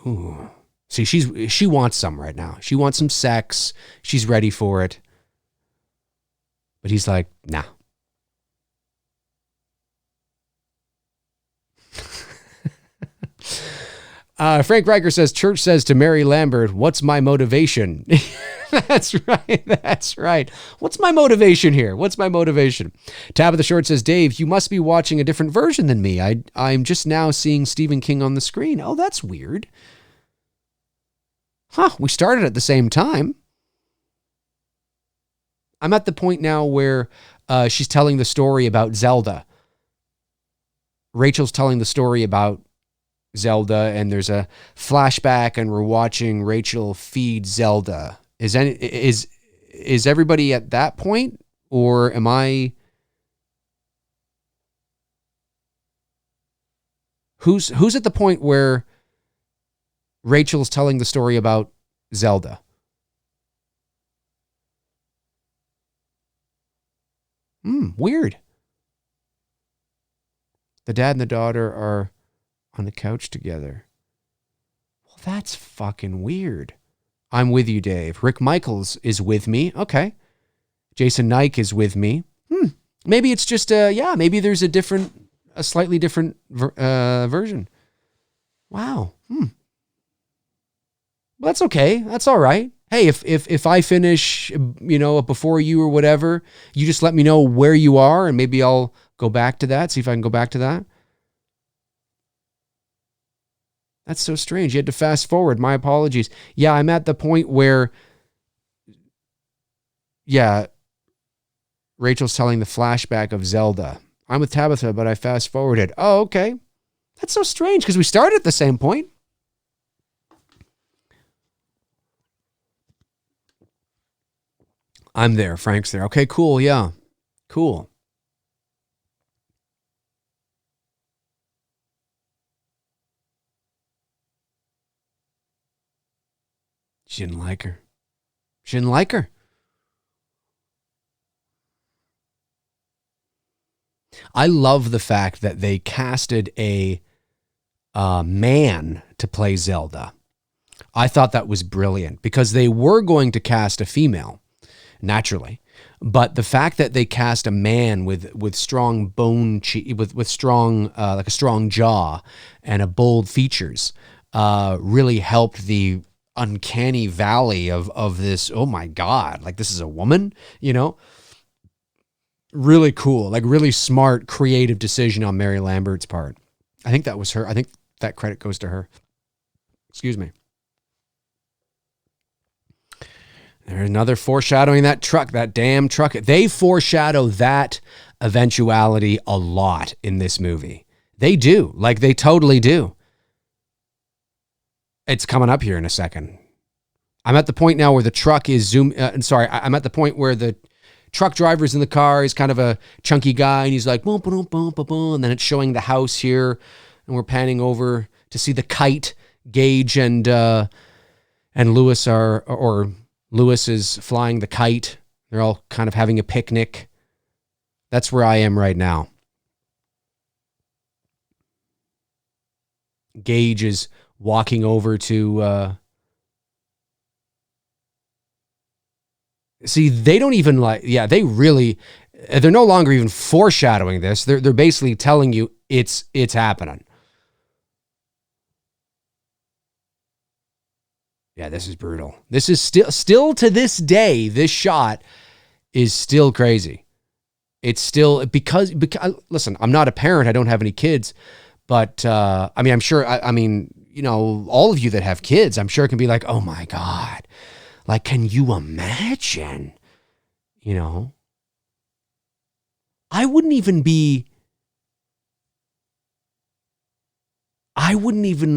Ooh. See, she wants some right now. She wants some sex. She's ready for it. But he's like, nah. Frank Riker says, church says to Mary Lambert, what's my motivation? That's right. What's my motivation here? Tabitha Short says, Dave, you must be watching a different version than me. I'm just now seeing Stephen King on the screen. Oh, that's weird. Huh, we started at the same time. I'm at the point now where she's telling the story about Zelda. Rachel's telling the story about Zelda, and there's a flashback, and we're watching Rachel feed Zelda. Is everybody at that point, or am I? Who's at the point where Rachel's telling the story about Zelda? Weird. The dad and the daughter are on the couch together. Well, that's fucking weird. I'm with you, Dave. Rick Michaels is with me. Okay. Jason Nike is with me. Maybe it's just maybe there's a slightly different version. Wow. Well, that's okay. That's all right. Hey, if I finish, before you or whatever, you just let me know where you are, and maybe I'll go back to that. See if I can go back to that. That's so strange. You had to fast forward. My apologies. Yeah, I'm at the point where, Rachel's telling the flashback of Zelda. I'm with Tabitha, but I fast forwarded. Oh, okay. That's so strange because we started at the same point. I'm there. Frank's there. Okay, cool. Yeah. Cool. She didn't like her. She didn't like her. I love the fact that they casted a man to play Zelda. I thought that was brilliant because they were going to cast a female, naturally. But the fact that they cast a man with strong bone, with strong, like a strong jaw and a bold features, really helped the uncanny valley of this, oh my God, like this is a woman, you know? Really cool, like really smart, creative decision on Mary Lambert's part. I think that was her. I think that credit goes to her. Excuse me. There's another foreshadowing that truck, that damn truck. They foreshadow that eventuality a lot in this movie. They do. Like, they totally do. It's coming up here in a second. I'm at the point now where the truck is I'm at the point where the truck driver's in the car. He's kind of a chunky guy, and he's like, boom, boom, boom, boom, boom. And then it's showing the house here, and we're panning over to see the kite. Gage and Lewis Lewis is flying the kite. They're all kind of having a picnic. That's where I am right now. Gage is walking over to see, they don't even they're no longer even foreshadowing this. They're basically telling you it's happening. Yeah, this is brutal. This is still to this day, this shot is still crazy. It's still because listen, I'm not a parent. I don't have any kids, but I mean, I'm sure, you know, all of you that have kids, I'm sure it can be like, oh my God, like, can you imagine, you know, I wouldn't even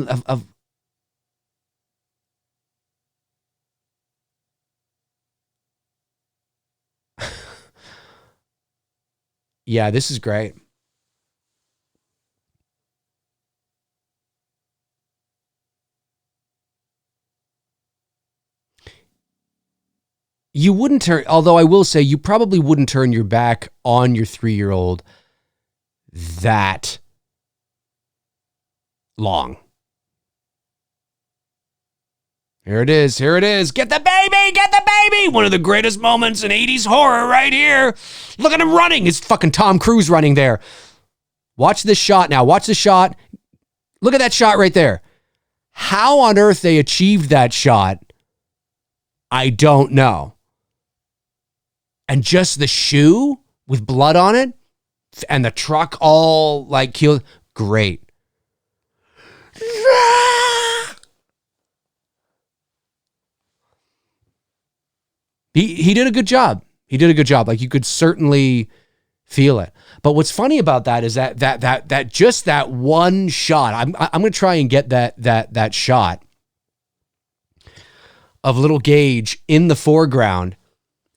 have yeah, this is great. You wouldn't turn, although I will say you probably wouldn't turn your back on your 3-year-old that long. Here it is. Here it is. Get the baby. Get the baby. One of the greatest moments in 80s horror right here. Look at him running. It's fucking Tom Cruise running there. Watch this shot now. Watch the shot. Look at that shot right there. How on earth they achieved that shot, I don't know. And just the shoe with blood on it and the truck all like killed. Great. He did a good job. He did a good job. Like, you could certainly feel it. But what's funny about that is that just that one shot. I'm going to try and get that shot of little Gage in the foreground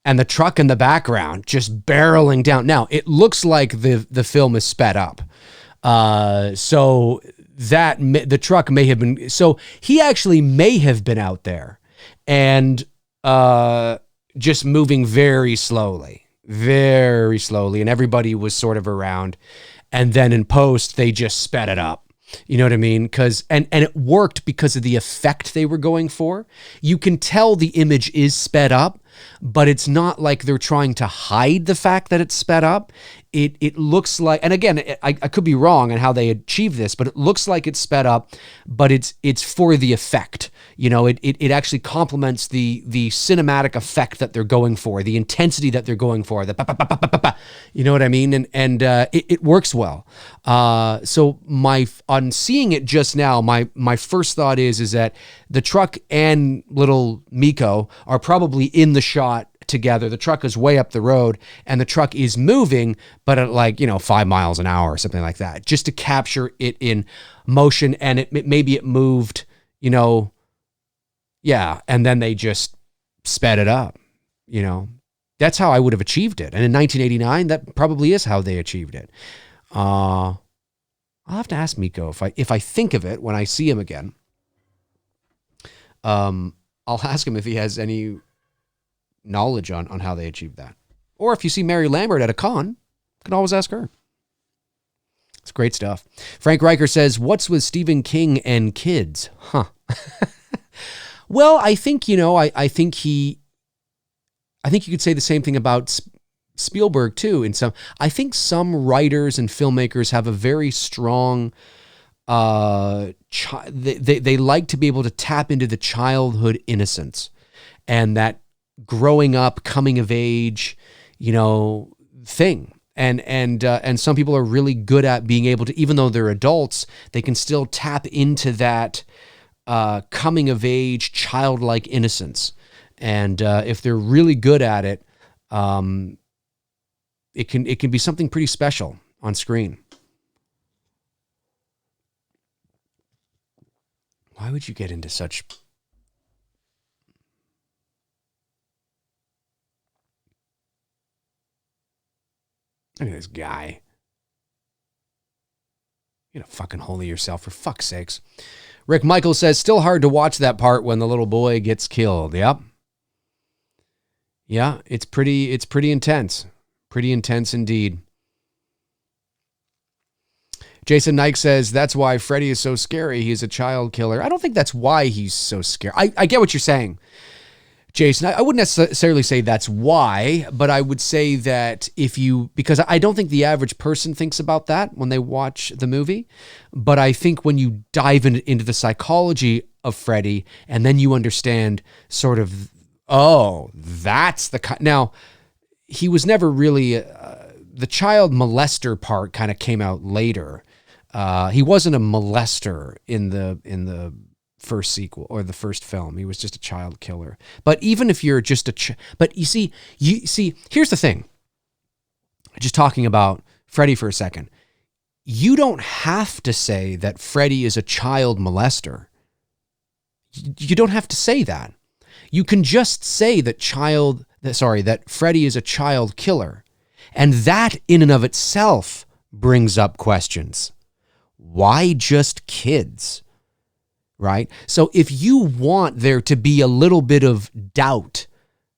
and the truck in the background just barreling down. Now, it looks like the film is sped up. So that the truck may have been, so he actually may have been out there and just moving very slowly, and everybody was sort of around. And then in post, they just sped it up. You know what I mean? And it worked because of the effect they were going for. You can tell the image is sped up, but it's not like they're trying to hide the fact that it's sped up. It looks like, and again, I could be wrong on how they achieve this, but it looks like it's sped up, but it's for the effect. You know, it actually complements the cinematic effect that they're going for, the intensity that they're going for, you know what I mean? And it works well. So on seeing it just now, my first thought is that the truck and little Miko are probably in the shot together. The truck is way up the road and the truck is moving, but at 5 miles an hour or something like that, just to capture it in motion. And maybe it moved, yeah. And then they just sped it up, that's how I would have achieved it. And in 1989, that probably is how they achieved it. I'll have to ask Miko if I think of it when I see him again. I'll ask him if he has any knowledge on how they achieved that. Or if you see Mary Lambert at a con, you can always ask her. It's great stuff. Frank Riker says, what's with Stephen King and kids? Huh. Well, I think, I think you could say the same thing about Spielberg too. I think some writers and filmmakers have a very strong, they like to be able to tap into the childhood innocence and that growing up, coming of age, thing. And some people are really good at being able to, even though they're adults, they can still tap into that coming of age, childlike innocence. And if they're really good at it, it can be something pretty special on screen. Why would you get into such... Look at this guy. You know, fucking holy yourself, for fuck's sakes. Rick Michael says, still hard to watch that part when the little boy gets killed. Yep. Yeah, it's pretty intense. Pretty intense indeed. Jason Nike says, that's why Freddy is so scary. He's a child killer. I don't think that's why he's so scary. I get what you're saying, Jason. I wouldn't necessarily say that's why, but I would say that because I don't think the average person thinks about that when they watch the movie, but I think when you dive into the psychology of Freddy and then you understand sort of, oh, that's now he was never really, the child molester part kind of came out later. He wasn't a molester in the first sequel or the first film. He was just a child killer. But even if you're just but you see, here's the thing. Just talking about Freddy for a second. You don't have to say that Freddy is a child molester. You don't have to say that. You can just say that Freddy is a child killer. And that in and of itself brings up questions. Why just kids? Right? So if you want there to be a little bit of doubt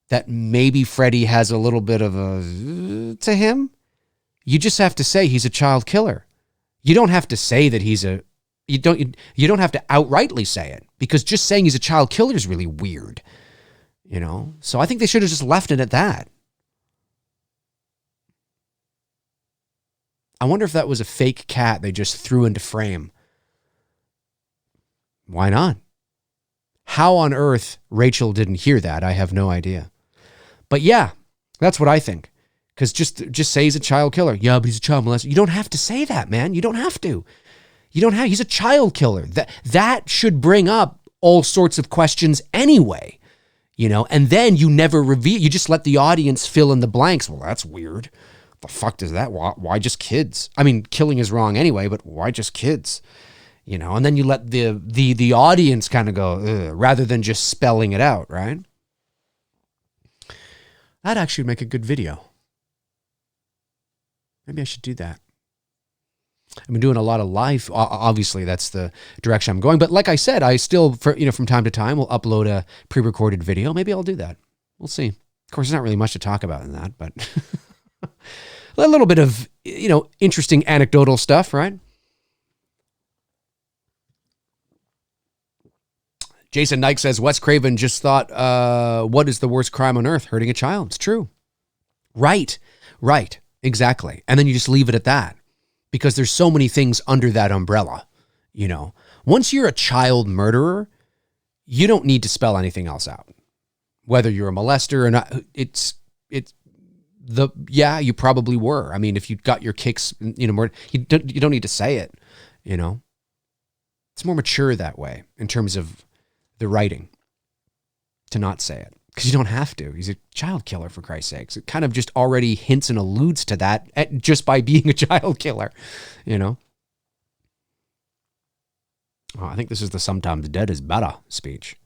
that maybe Freddy has a little bit of to him, you just have to say he's a child killer. You don't have to say that you don't have to outrightly say it, because just saying he's a child killer is really weird. So I think they should have just left it at that. I wonder if that was a fake cat they just threw into frame. Why not? How on earth Rachel didn't hear that, I have no idea. But yeah, that's what I think. Because just say he's a child killer. Yeah, but he's a child molester. You don't have to say that, man. You don't have to. He's a child killer. That should bring up all sorts of questions anyway. And then you never reveal. You just let the audience fill in the blanks. Well, that's weird. The fuck does that? Why just kids? I mean, killing is wrong anyway, but why just kids? And then you let the audience kind of go, rather than just spelling it out, right? That'd actually make a good video. Maybe I should do that. I've been doing a lot of live. Obviously, that's the direction I'm going. But like I said, I still, from time to time, will upload a pre-recorded video. Maybe I'll do that. We'll see. Of course, there's not really much to talk about in that, but a little bit of, interesting anecdotal stuff, right? Jason Nike says, Wes Craven just thought, what is the worst crime on earth? Hurting a child. It's true. Right. Exactly. And then you just leave it at that, because there's so many things under that umbrella. Once you're a child murderer, you don't need to spell anything else out. Whether you're a molester or not, you probably were. I mean, if you got your kicks, more, you don't need to say it, It's more mature that way in terms of the writing to not say it, because you don't have to. He's a child killer, for Christ's sakes. It kind of just already hints and alludes to that just by being a child killer, Oh, I think this is the "sometimes dead is better" speech.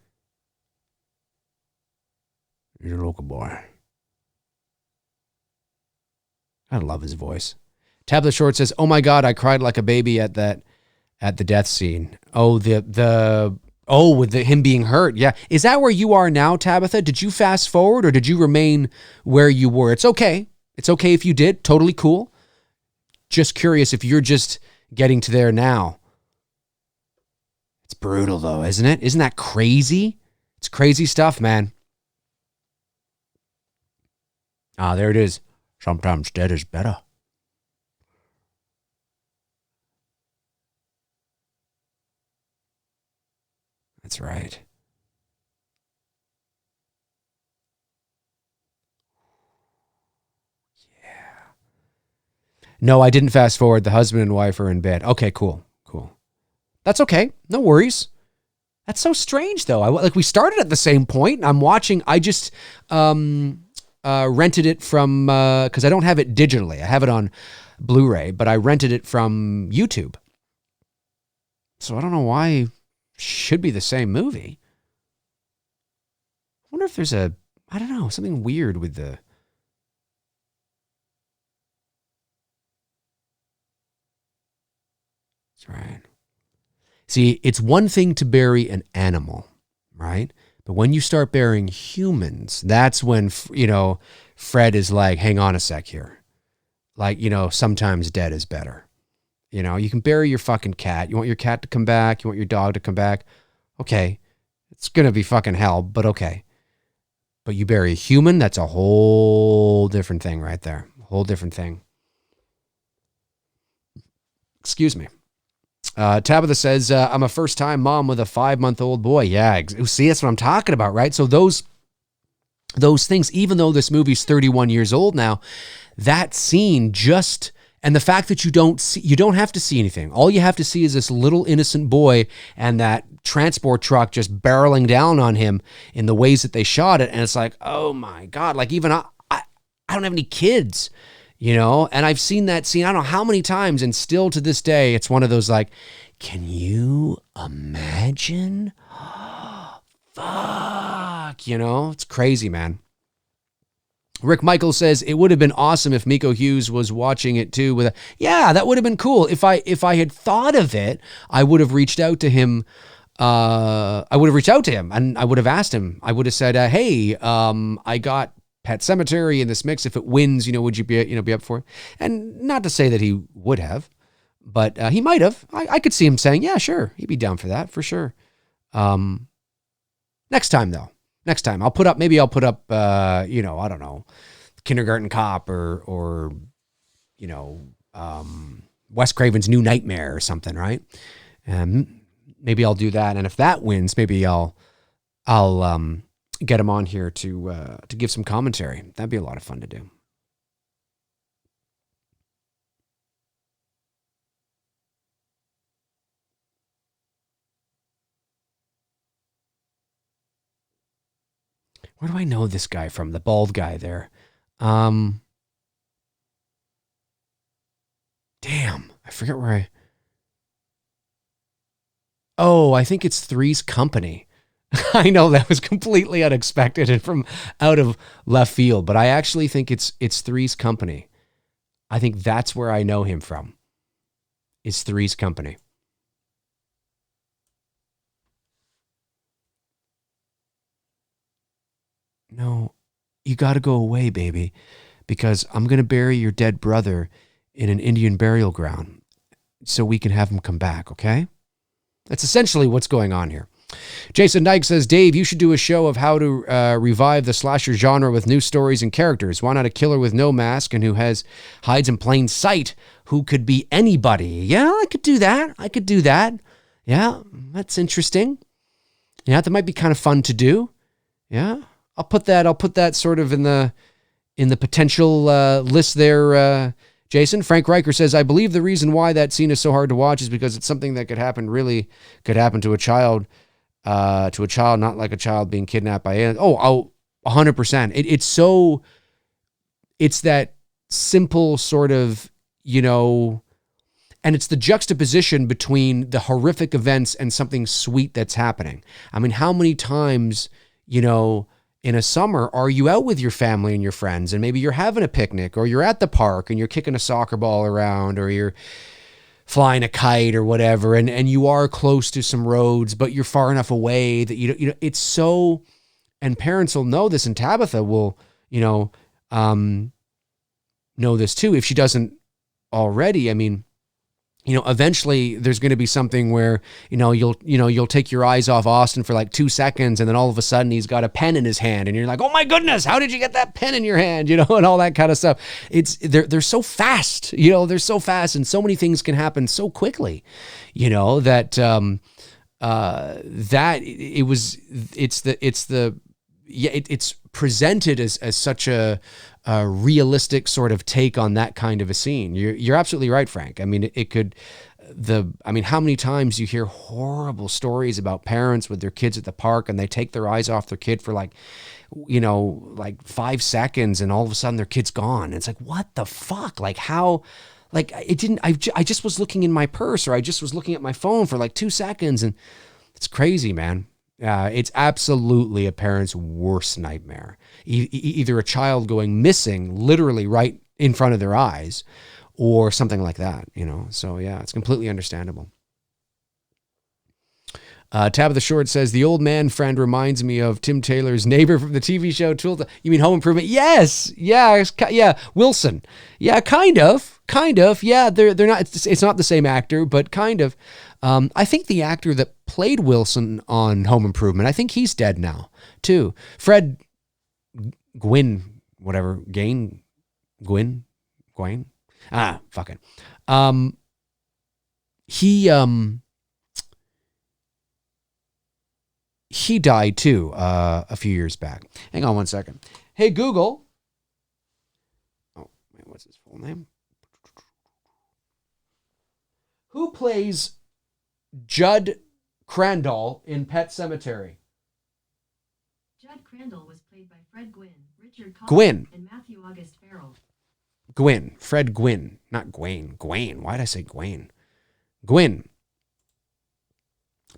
You're a local boy. I love his voice. Tablet Short says, oh my God, I cried like a baby at the death scene. Oh, Oh, with him being hurt. Yeah. Is that where you are now, Tabitha? Did you fast forward or did you remain where you were? It's okay. It's okay if you did. Totally cool. Just curious if you're just getting to there now. It's brutal though, isn't it? Isn't that crazy? It's crazy stuff, man. Ah, there it is. Sometimes dead is better. That's right. Yeah. No, I didn't fast forward. The husband and wife are in bed. Okay, cool. Cool. That's okay. No worries. That's so strange though. Like we started at the same point and I'm watching. I just rented it from, cause I don't have it digitally. I have it on Blu-ray, but I rented it from YouTube. So I don't know why it should be the same movie. I wonder if there's I don't know, something weird with the... That's right. See, it's one thing to bury an animal, right? But when you start burying humans, that's when, Fred is like, hang on a sec here. Like, sometimes dead is better. You can bury your fucking cat. You want your cat to come back. You want your dog to come back. Okay. It's going to be fucking hell, but okay. But you bury a human, that's a whole different thing right there. A whole different thing. Excuse me. Tabitha says, I'm a first-time mom with a 5-month-old boy. Yeah, see, that's what I'm talking about, right? So those things, even though this movie's 31 years old now, that scene just... And the fact that you don't have to see anything. All you have to see is this little innocent boy and that transport truck just barreling down on him in the ways that they shot it. And it's like, oh my God, like even I don't have any kids, and I've seen that scene, I don't know how many times. And still to this day, it's one of those like, can you imagine? Fuck, it's crazy, man. Rick Michael says it would have been awesome if Miko Hughes was watching it too. Yeah, that would have been cool. If I had thought of it, I would have reached out to him. And I would have asked him. I would have said, "Hey, I got Pet Sematary in this mix. If it wins, would you be up for it?" And not to say that he would have, but he might have. I could see him saying, "Yeah, sure, he'd be down for that for sure." Next time though. Next time I'll put up, I don't know, Kindergarten Cop or Wes Craven's New Nightmare or something, right? Maybe I'll do that. And if that wins, maybe I'll get him on here to give some commentary. That'd be a lot of fun to do. Where do I know this guy from? The bald guy there. Damn, I forget where I think it's Three's Company. I know that was completely unexpected and from out of left field, but I actually think it's Three's Company. I think that's where I know him from. Is Three's Company. No, you got to go away, baby, because I'm going to bury your dead brother in an Indian burial ground so we can have him come back, okay? That's essentially what's going on here. Jason Dyke says, Dave, you should do a show of how to revive the slasher genre with new stories and characters. Why not a killer with no mask and who hides in plain sight, who could be anybody? Yeah, I could do that. Yeah, that's interesting. Yeah, that might be kind of fun to do. Yeah. I'll put that sort of in the potential list there, Jason. Frank Riker says, I believe the reason why that scene is so hard to watch is because it's something that could happen to a child, not like a child being kidnapped by aliens. Oh, 100%. It's that simple sort of, and it's the juxtaposition between the horrific events and something sweet that's happening. I mean, how many times, in a summer, are you out with your family and your friends and maybe you're having a picnic or you're at the park and you're kicking a soccer ball around or you're flying a kite or whatever, and you are close to some roads, but you're far enough away that it's so, and parents will know this, and Tabitha will, know this too, if she doesn't already. I mean, eventually there's going to be something where, you'll take your eyes off Austin for like 2 seconds, and then all of a sudden he's got a pen in his hand, and you're like, oh my goodness, how did you get that pen in your hand? And all that kind of stuff. They're so fast, they're so fast, and so many things can happen so quickly, that, it's presented as such a realistic sort of take on that kind of a scene. You're absolutely right, Frank. I mean, how many times you hear horrible stories about parents with their kids at the park, and they take their eyes off their kid for like 5 seconds, and all of a sudden their kid's gone. It's like, what the fuck? Like, how? Like, I just was looking in my purse, or I just was looking at my phone for like 2 seconds, and it's crazy, man. It's absolutely a parent's worst nightmare. Either a child going missing literally right in front of their eyes, or something like that, So yeah, it's completely understandable. Tabitha Short says, the old man friend reminds me of Tim Taylor's neighbor from the TV show Tool. You mean Home Improvement? Yes. Yeah. Wilson. Yeah, kind of. Yeah, they're not, it's not the same actor, but kind of. I think the actor that played Wilson on Home Improvement, I think he's dead now too. Fred Gwynn, whatever, Gwynn. Fuck it. He died too a few years back. Hang on one second. Hey, Google. Oh, wait, what's his full name? Who plays Judd Crandall in Pet Sematary? Judd Crandall was played by Fred Gwynn, Richard Gwynn, and Matthew August Farrell. Gwynn, Fred Gwynn, not Gwaine. Gwaine. Why did I say Gwaine? Gwynn.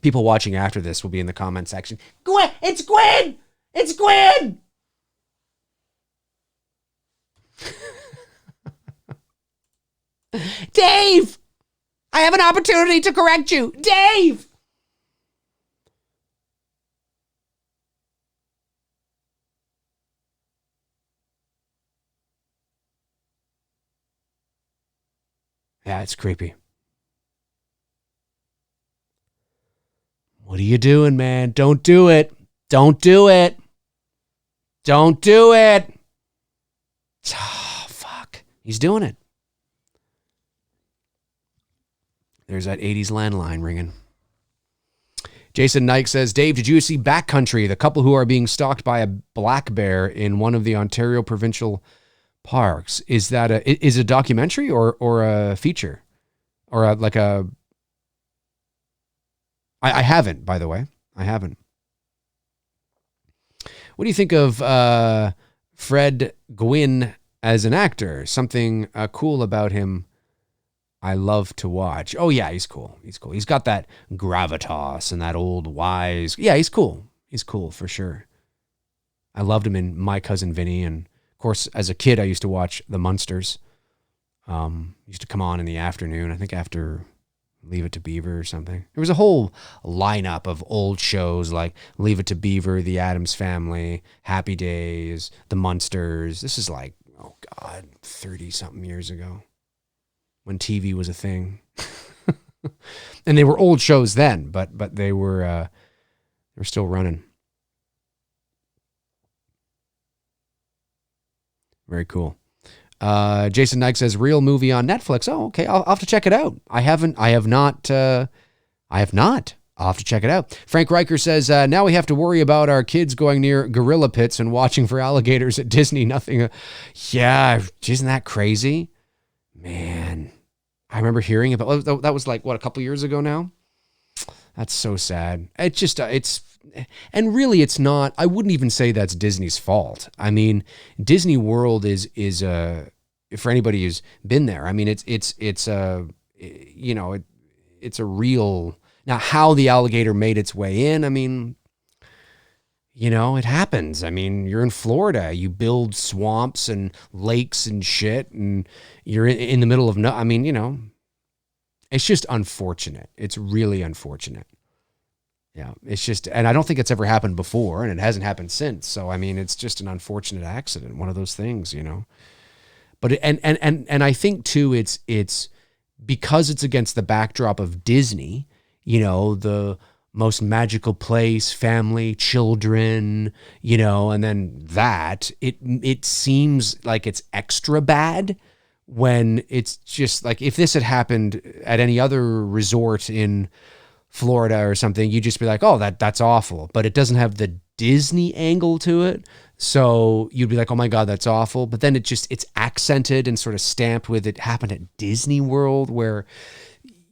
People watching after this will be in the comment section. Gwen, it's Gwen! It's Gwen! Dave! I have an opportunity to correct you. Dave! Yeah, it's creepy. What are you doing, man? Don't do it. Don't do it. Don't do it. Oh, fuck. He's doing it. There's that 80s landline ringing. Jason Nike says, Dave, did you see Backcountry, the couple who are being stalked by a black bear in one of the Ontario provincial parks? Is that is it a documentary or a feature? Or I haven't, by the way. I haven't. What do you think of Fred Gwynn as an actor? Something cool about him I love to watch. Oh, yeah, he's cool. He's cool. He's got that gravitas and that old wise. Yeah, he's cool. He's cool for sure. I loved him in My Cousin Vinny. And, of course, as a kid, I used to watch The Munsters. Used to come on in the afternoon, I think after Leave It to Beaver or something. There was a whole lineup of old shows like Leave It to Beaver, The Addams Family, Happy Days, The Munsters. This is like, oh God, 30-something years ago when TV was a thing. And they were old shows then, but they were still running. Very cool. Jason Nike says, real movie on Netflix. Oh, okay. I'll have to check it out. I have not. I'll have to check it out. Frank Riker says, now we have to worry about our kids going near gorilla pits and watching for alligators at Disney. Nothing. Yeah. Isn't that crazy? Man, I remember hearing about that was like, what, a couple years ago now? That's so sad. It's just, and really it's not, I wouldn't even say that's Disney's fault. I mean, Disney World is for anybody who's been there, I mean, it's a real, now how the alligator made its way in, I mean, it happens. I mean, you're in Florida, you build swamps and lakes and shit, and you're in the middle of I mean, It's just unfortunate. It's really unfortunate. Yeah, it's just, and I don't think it's ever happened before, and it hasn't happened since. So I mean, it's just an unfortunate accident, one of those things, you know. But and I think too, it's because it's against the backdrop of Disney, you know, the most magical place, family, children, you know, and then that it seems like it's extra bad when it's just like, if this had happened at any other resort in Florida or something, you'd just be like, oh, that's awful. But it doesn't have the Disney angle to it. So you'd be like, oh my God, that's awful. But then it's accented and sort of stamped with, it happened at Disney World, where,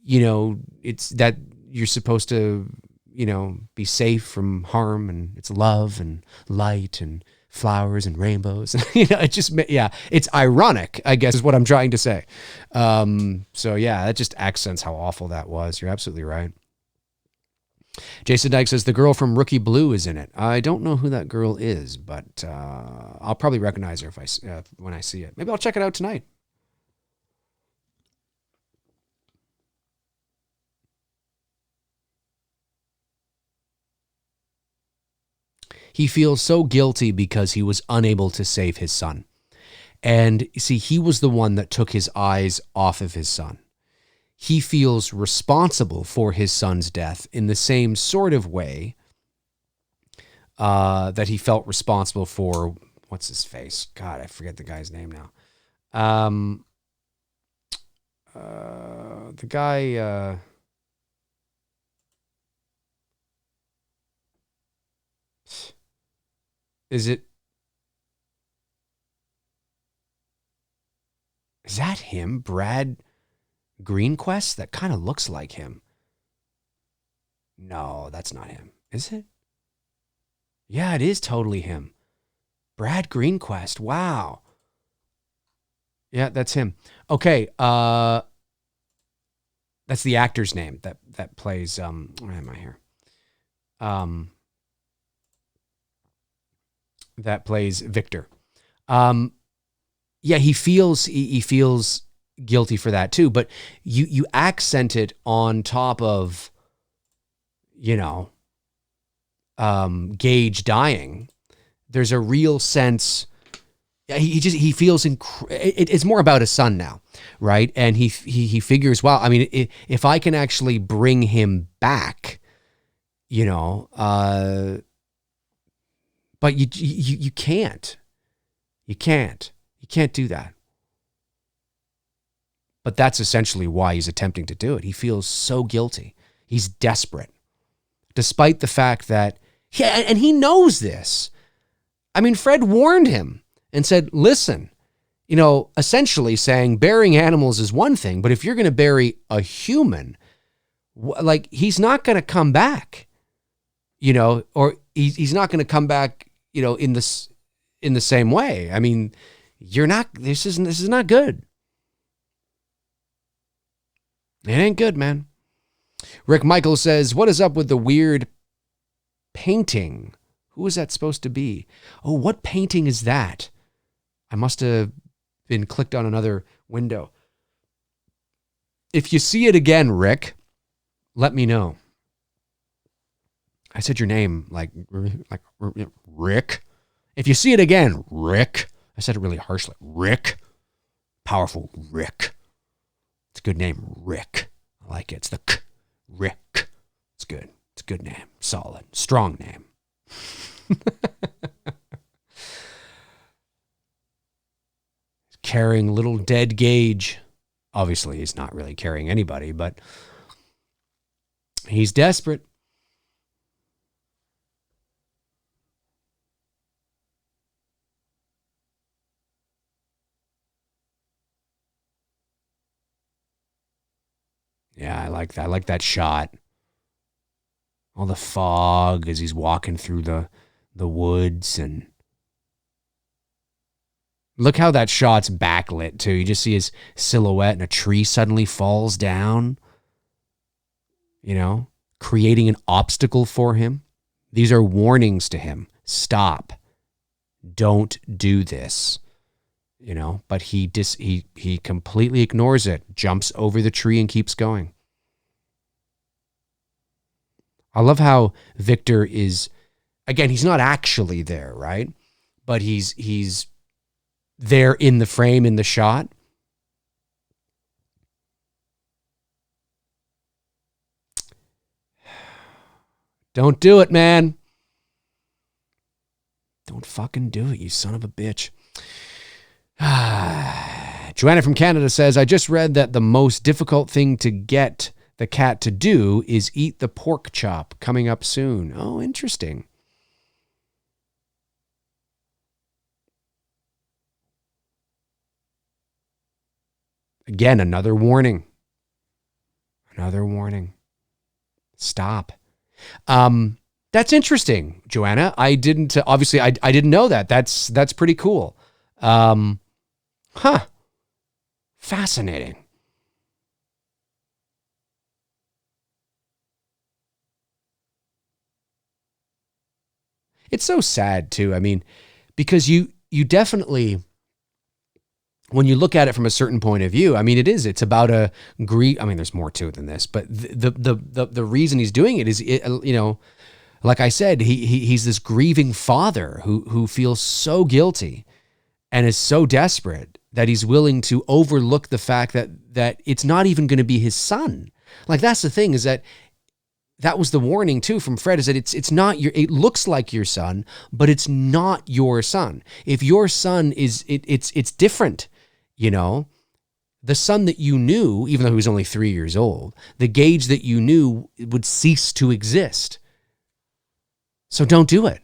you know, it's that you're supposed to, you know, be safe from harm, and it's love and light and flowers and rainbows. You know, it just, yeah, it's ironic, I guess, is what I'm trying to say. So yeah, that just accents how awful that was. You're absolutely right. Jason Dyke says the girl from Rookie Blue is in it. I don't know who that girl is, but I'll probably recognize her when I see it. Maybe I'll check it out tonight. He feels so guilty because he was unable to save his son. And see, he was the one that took his eyes off of his son. He feels responsible for his son's death in the same sort of way that he felt responsible for, what's his face? God, I forget the guy's name now. The guy... Is that him? Brad Greenquist? That kind of looks like him. No, that's not him. Is it? Yeah, it is totally him. Brad Greenquist. Wow. Yeah, that's him. Okay, that's the actor's name that plays where am I here? That plays Victor. Yeah, he feels guilty for that too, but you accent it on top of, you know, Gage dying. There's a real sense. He feels it's more about his son now, right? And he figures, wow, I mean, if I can actually bring him back, you know, but you can't do that. But that's essentially why he's attempting to do it. He feels so guilty. He's desperate, despite the fact that, yeah, and he knows this. I mean, Fred warned him and said, listen, you know, essentially saying burying animals is one thing, but if you're going to bury a human, like, he's not going to come back, you know, or he's not going to come back, you know, in the same way. I mean, this is not good. It ain't good, man. Rick Michael says, what is up with the weird painting? Who is that supposed to be? Oh, what painting is that? I must have been clicked on another window. If you see it again, Rick, let me know. I said your name like Rick. If you see it again, Rick. I said it really harshly. Rick. Powerful Rick. It's a good name, Rick. I like it. It's the K. Rick. It's good. It's a good name. Solid. Strong name. Carrying little dead Gage. Obviously, he's not really carrying anybody, but he's desperate. Yeah, I like that. I like that shot. All the fog as he's walking through the woods, and look how that shot's backlit too. You just see his silhouette, and a tree suddenly falls down, you know, creating an obstacle for him. These are warnings to him. Stop. Don't do this. but he completely ignores it, jumps over the tree and keeps going. I love how Victor is, again, he's not actually there, right? But he's there in the frame, in the shot. Don't do it, man. Don't fucking do it, you son of a bitch. Joanna from Canada says, I just read that the most difficult thing to get the cat to do is eat the pork chop, coming up soon. Oh, interesting. Again, another warning. Another warning. Stop. That's interesting, Joanna. I didn't know that. That's pretty cool. Fascinating. It's so sad too. I mean, because you definitely, when you look at it from a certain point of view, I mean, it's about a grief. I mean, there's more to it than this, but the reason he's doing it is, like I said, he's this grieving father who feels so guilty and is so desperate that he's willing to overlook the fact that it's not even going to be his son. Like, that's the thing, is that was the warning too from Fred, is that it's not it looks like your son, but it's not your son. If your son is, it's different, the son that you knew, even though he was only 3 years old, the Gage that you knew would cease to exist. So don't do it.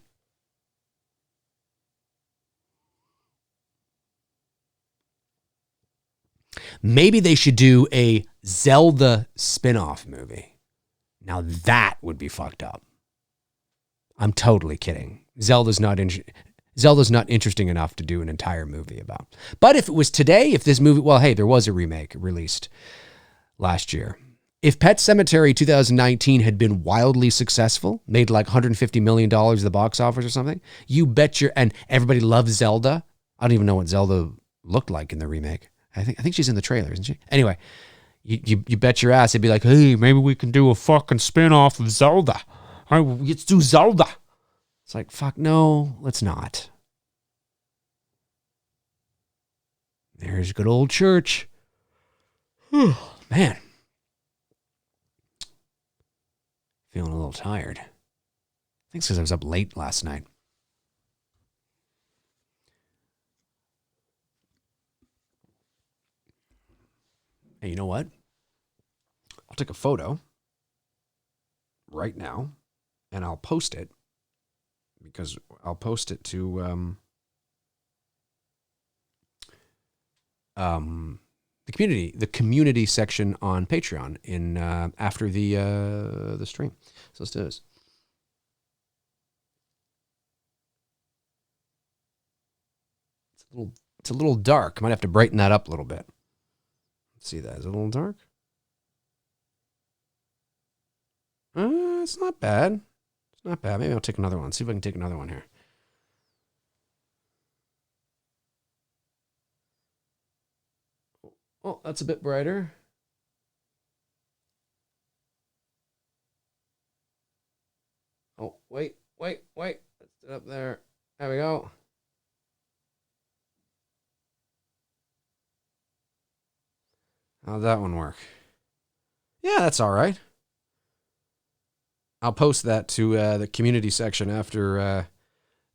Maybe they should do a Zelda spin-off movie. Now that would be fucked up. I'm totally kidding. Zelda's not interesting enough to do an entire movie about. But if it was today, if this movie, well, hey, there was a remake released last year. If Pet Sematary 2019 had been wildly successful, made like $150 million at the box office or something, you bet and everybody loves Zelda. I don't even know what Zelda looked like in the remake. I think she's in the trailer, isn't she? Anyway, you bet your ass it'd be like, hey, maybe we can do a fucking spin-off of Zelda. All right, let's do Zelda. It's like, fuck, no, let's not. There's good old church. Man. Feeling a little tired. I think it's because I was up late last night. Hey, you know what? I'll take a photo right now and I'll post it, because I'll post it to the community section on Patreon in after the stream. So let's do this. It's a little dark. I might have to brighten that up a little bit. Let's see that. Is it a little dark? It's not bad. It's not bad. Maybe I'll take another one. See if I can take another one here. Oh, that's a bit brighter. Oh, wait. Let's get up there. There we go. How'd that one work? Yeah, that's all right. I'll post that to the community section after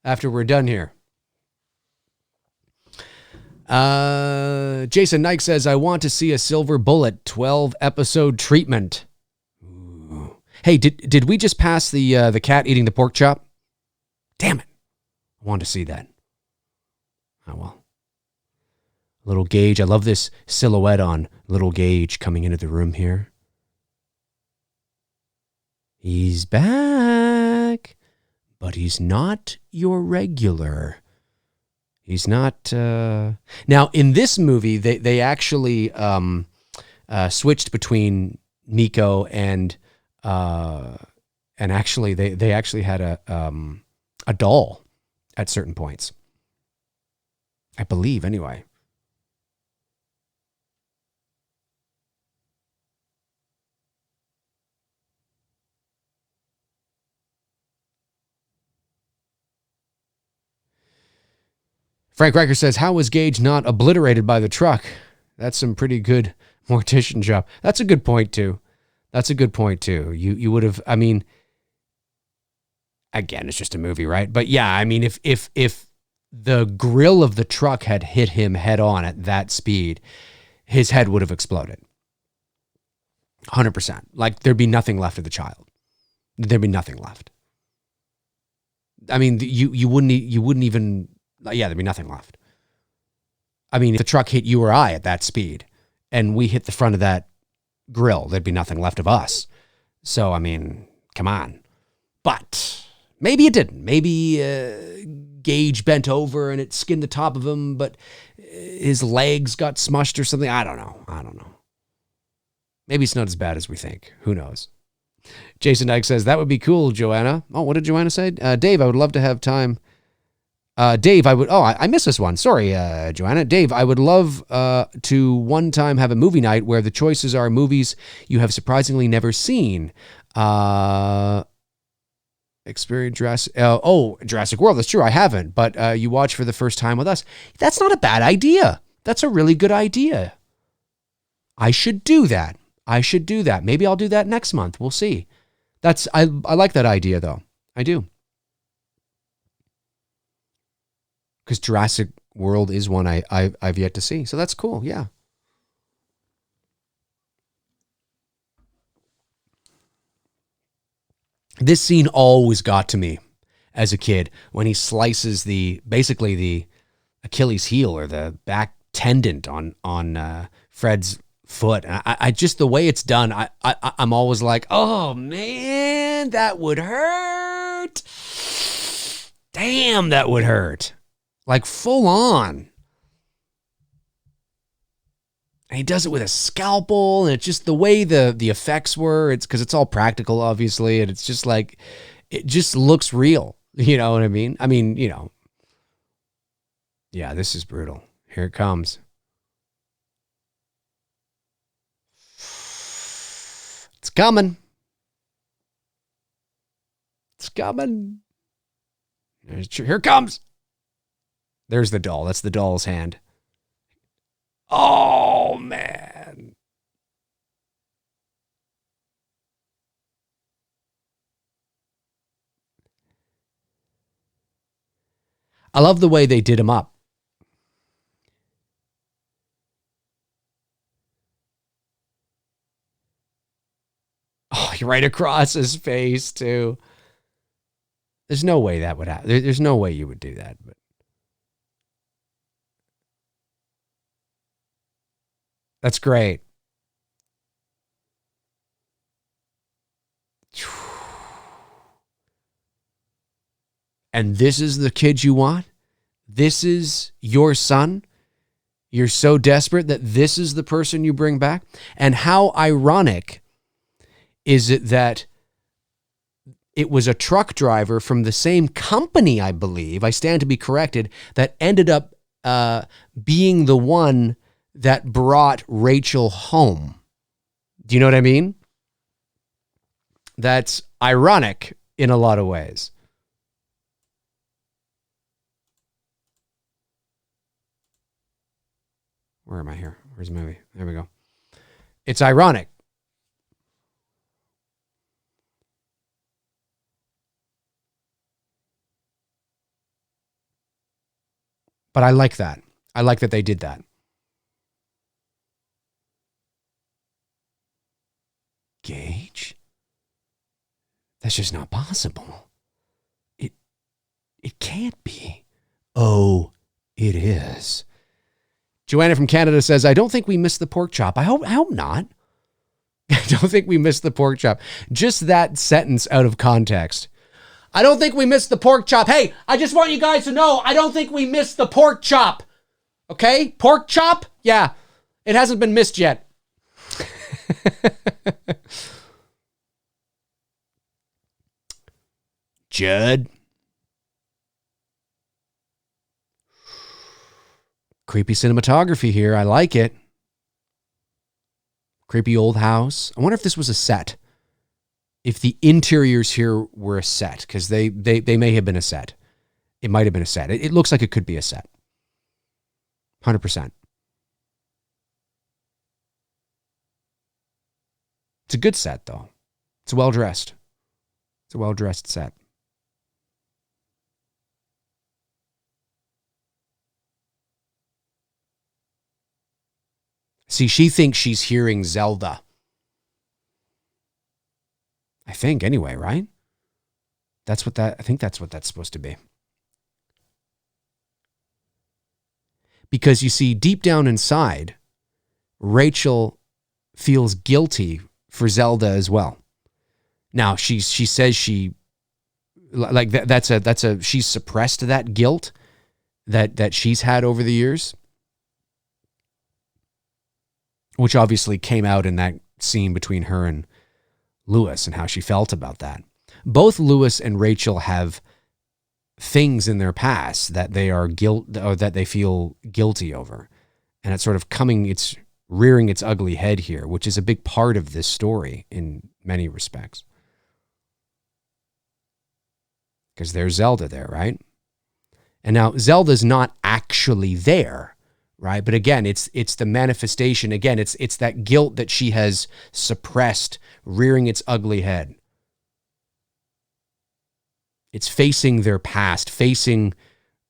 we're done here. Jason Nike says, I want to see a Silver Bullet 12-episode treatment. Ooh. Hey, did we just pass the cat eating the pork chop? Damn it. I wanted to see that. Oh, well. Little Gage. I love this silhouette on little Gage coming into the room here. He's back, but he's not your regular. He's not. Now, in this movie, they actually switched between Nico and actually they actually had a doll at certain points. I believe, anyway. Frank Riker says, how was Gage not obliterated by the truck? That's some pretty good mortician job. That's a good point, too. You would have, I mean, again, it's just a movie, right? But yeah, I mean, if the grill of the truck had hit him head on at that speed, his head would have exploded. 100%. Like, there'd be nothing left of the child. There'd be nothing left. I mean, you wouldn't even, yeah, there'd be nothing left. I mean, if the truck hit you or I at that speed and we hit the front of that grill, there'd be nothing left of us. So, I mean, come on. But maybe it didn't. Maybe Gage bent over and it skinned the top of him, but his legs got smushed or something. I don't know. Maybe it's not as bad as we think. Who knows? Jason Dyke says, that would be cool, Joanna. Oh, what did Joanna say? Dave, I would love to have time. Dave, I missed this one. Sorry, Joanna. Dave, I would love to one time have a movie night where the choices are movies you have surprisingly never seen. Experience Jurassic. Jurassic World. That's true. I haven't, but you watch for the first time with us. That's not a bad idea. That's a really good idea. I should do that. Maybe I'll do that next month. We'll see. I like that idea though. I do. Because Jurassic World is one I've yet to see. So that's cool. Yeah. This scene always got to me as a kid when he slices basically the Achilles heel or the back tendon on Fred's foot. And I just, the way it's done, I'm always like, oh man, that would hurt. Damn, that would hurt. Like full on. And he does it with a scalpel, and it's just the way the effects were. It's because it's all practical, obviously, and it's just like, it just looks real. You know what I mean? I mean, you know. Yeah, this is brutal. Here it comes. It's coming. It's coming. Here it comes. There's the doll. That's the doll's hand. Oh, man. I love the way they did him up. Oh, you're right across his face, too. There's no way that would happen. There's no way you would do that. But that's great. And this is the kid you want? This is your son? You're so desperate that this is the person you bring back? And how ironic is it that it was a truck driver from the same company, I believe, I stand to be corrected, that ended up being the one that brought Rachel home. Do you know what I mean? That's ironic in a lot of ways. Where am I here? Where's the movie? There we go. It's ironic. But I like that. I like that they did that. Gage? That's just not possible. It can't be. Oh, it is. Joanna from Canada says, I don't think we missed the pork chop. I hope not. I don't think we missed the pork chop. Just that sentence out of context. I don't think we missed the pork chop. Hey, I just want you guys to know, I don't think we missed the pork chop. Okay? Pork chop? Yeah. It hasn't been missed yet. Judd. Creepy cinematography here. I like it. Creepy old house. I wonder if this was a set. If the interiors here were a set, because they may have been a set. It might have been a set. It looks like it could be a set. 100%. It's a good set, though. It's well-dressed. It's a well-dressed set. See, she thinks she's hearing Zelda. I think, anyway, right? I think that's what that's supposed to be. Because you see, deep down inside, Rachel feels guilty for Zelda as well. Now, she says she's suppressed that guilt that she's had over the years, which obviously came out in that scene between her and Lewis and how she felt about that. Both Lewis and Rachel have things in their past that they feel guilty over. And it's sort of it's rearing its ugly head here, which is a big part of this story in many respects. Because there's Zelda there, right? And now Zelda's not actually there, right? But again, it's the manifestation. Again, it's that guilt that she has suppressed, rearing its ugly head. It's facing their past, facing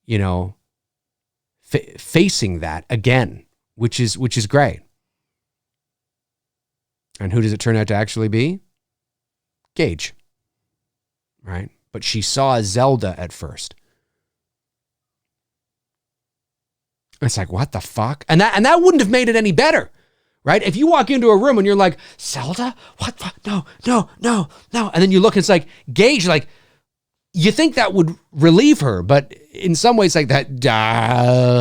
that again, which is great. And who does it turn out to actually be? Gage, right? But she saw Zelda at first. It's like, what the fuck? And that wouldn't have made it any better, right? If you walk into a room and you're like, Zelda? What? No. And then you look and it's like, Gage, like, you think that would relieve her, but in some ways like that,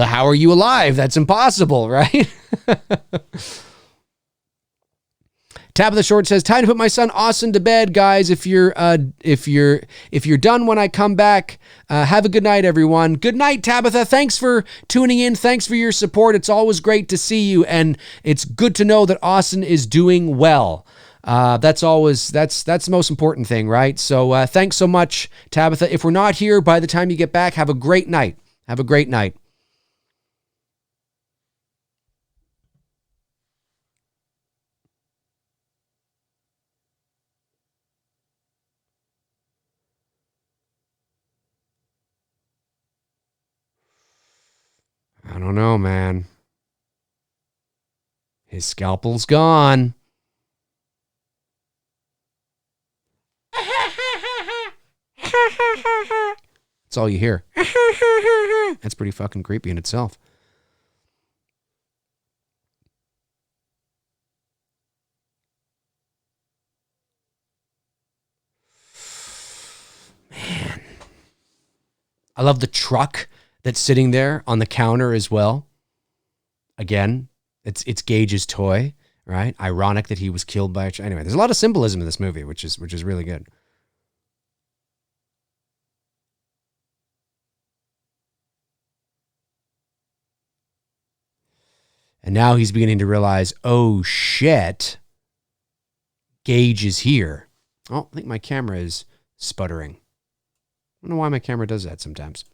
how are you alive? That's impossible, right? Tabitha Short says, time to put my son Austin to bed, guys. If you're done when I come back, have a good night, everyone. Good night, Tabitha. Thanks for tuning in. Thanks for your support. It's always great to see you, and it's good to know that Austin is doing well. That's the most important thing, right? So thanks so much, Tabitha. If we're not here by the time you get back, have a great night. Have a great night. I don't know, man. His scalpel's gone. That's all you hear. That's pretty fucking creepy in itself. Man. I love the truck that's sitting there on the counter as well. Again, it's Gage's toy, right? Ironic that he was killed by anyway, there's a lot of symbolism in this movie, which is really good. And now he's beginning to realize, oh shit, Gage is here. Oh, I think my camera is sputtering. I don't know why my camera does that sometimes.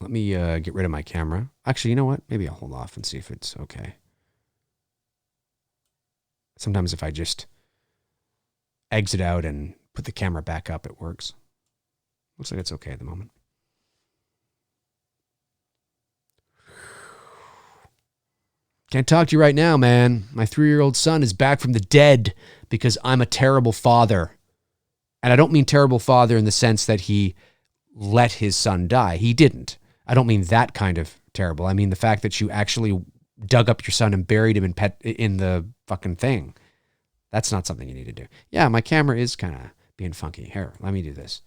Let me get rid of my camera. Actually, you know what? Maybe I'll hold off and see if it's okay. Sometimes if I just exit out and put the camera back up, it works. Looks like it's okay at the moment. Can't talk to you right now, man. My 3-year-old son is back from the dead because I'm a terrible father. And I don't mean terrible father in the sense that he let his son die. He didn't. I don't mean that kind of terrible. I mean the fact that you actually dug up your son and buried him in the fucking thing. That's not something you need to do. Yeah, my camera is kind of being funky. Here, let me do this.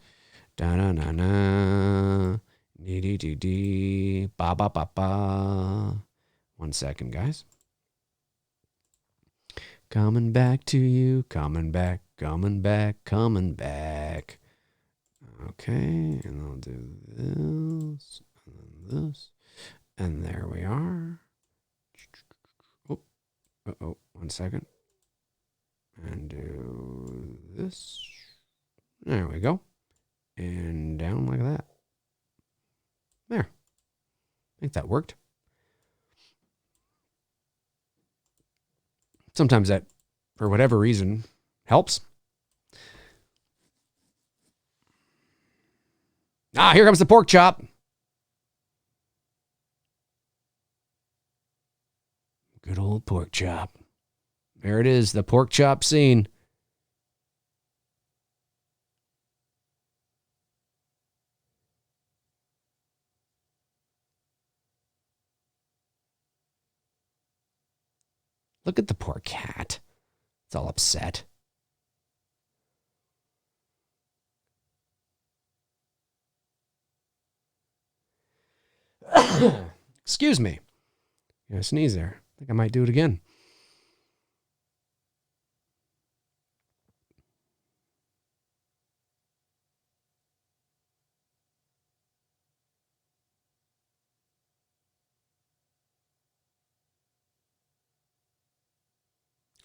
Da-na-na-na. Dee-dee-dee-dee. Ba-ba-ba-ba. 1 second, guys. Coming back to you. Coming back. Coming back. Coming back. Okay, and I'll do this. And this. And there we are. Oh, uh-oh. 1 second. And do this. There we go. And down like that. There. think that worked. Sometimes that, for whatever reason, helps. Ah, here comes the pork chop. Good old pork chop. There it is, the pork chop scene. Look at the poor cat. It's all upset. Excuse me. I'm gonna sneeze there. I think I might do it again.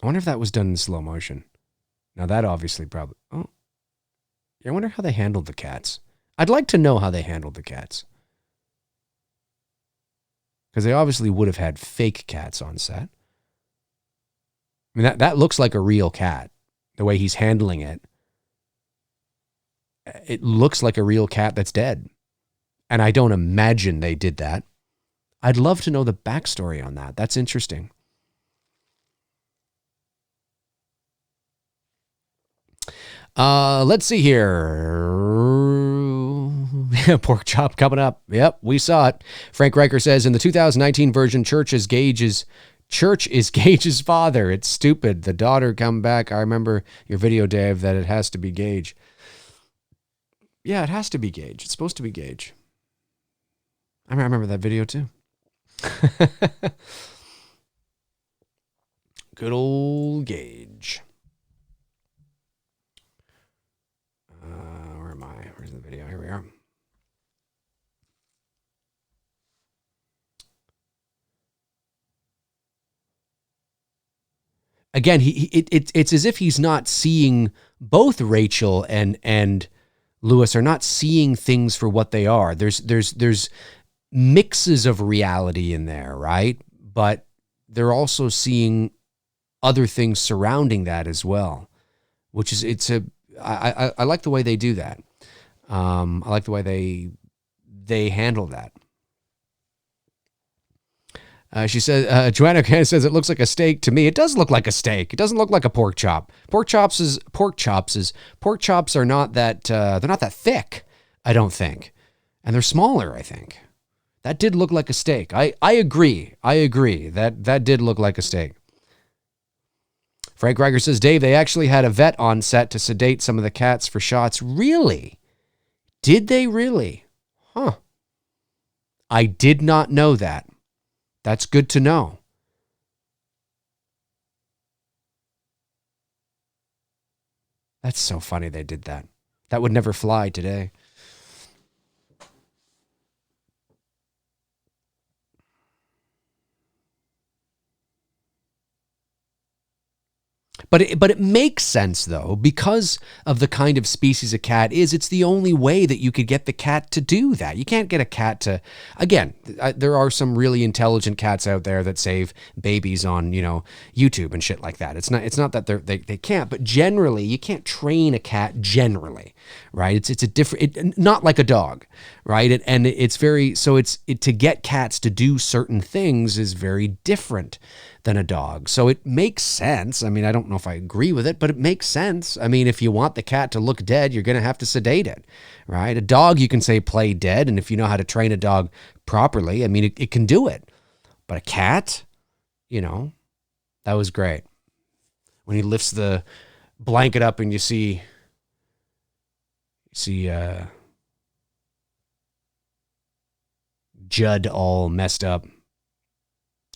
I wonder if that was done in slow motion. Now that obviously probably... Oh. I wonder how they handled the cats. I'd like to know how they handled the cats. Because they obviously would have had fake cats on set. I mean, that looks like a real cat. The way he's handling it. It looks like a real cat that's dead. And I don't imagine they did that. I'd love to know the backstory on that. That's interesting. Let's see here. Pork chop coming up. Yep, we saw it. Frank Riker says, in the 2019 version, Church is Gage's father. It's stupid. The daughter come back. I remember your video, Dave, that it has to be Gage. Yeah, it has to be Gage. It's supposed to be Gage. I remember that video too. Good old Gage. Where am I? Where's the video? Here we are. Again, it's as if he's not seeing. Both Rachel and Lewis are not seeing things for what they are. There's mixes of reality in there, right? But they're also seeing other things surrounding that as well, which is I like the way they do that. I like the way they handle that. She says, Joanna kind of says it looks like a steak to me. It does look like a steak. It doesn't look like a pork chop. Pork chops are not that they're not that thick, I don't think, and they're smaller. I think that did look like a steak. I agree. That did look like a steak. Frank Riker says, Dave, they actually had a vet on set to sedate some of the cats for shots. Really? Did they really? Huh. I did not know that. That's good to know. That's so funny they did that. That would never fly today. But it makes sense, though, because of the kind of species a cat is. It's the only way that you could get the cat to do that. You can't get a cat to, again, there are some really intelligent cats out there that save babies on, YouTube and shit like that. It's not that they can't, but generally you can't train a cat generally, right? It's a different, not like a dog, right? And it's very, so to get cats to do certain things is very different than a dog. So it makes sense. I mean, I don't know if I agree with it, but it makes sense. I mean, if you want the cat to look dead, you're going to have to sedate it, right? A dog, you can say play dead. And if you know how to train a dog properly, I mean, it can do it. But a cat, that was great. When he lifts the blanket up and you see Judd all messed up.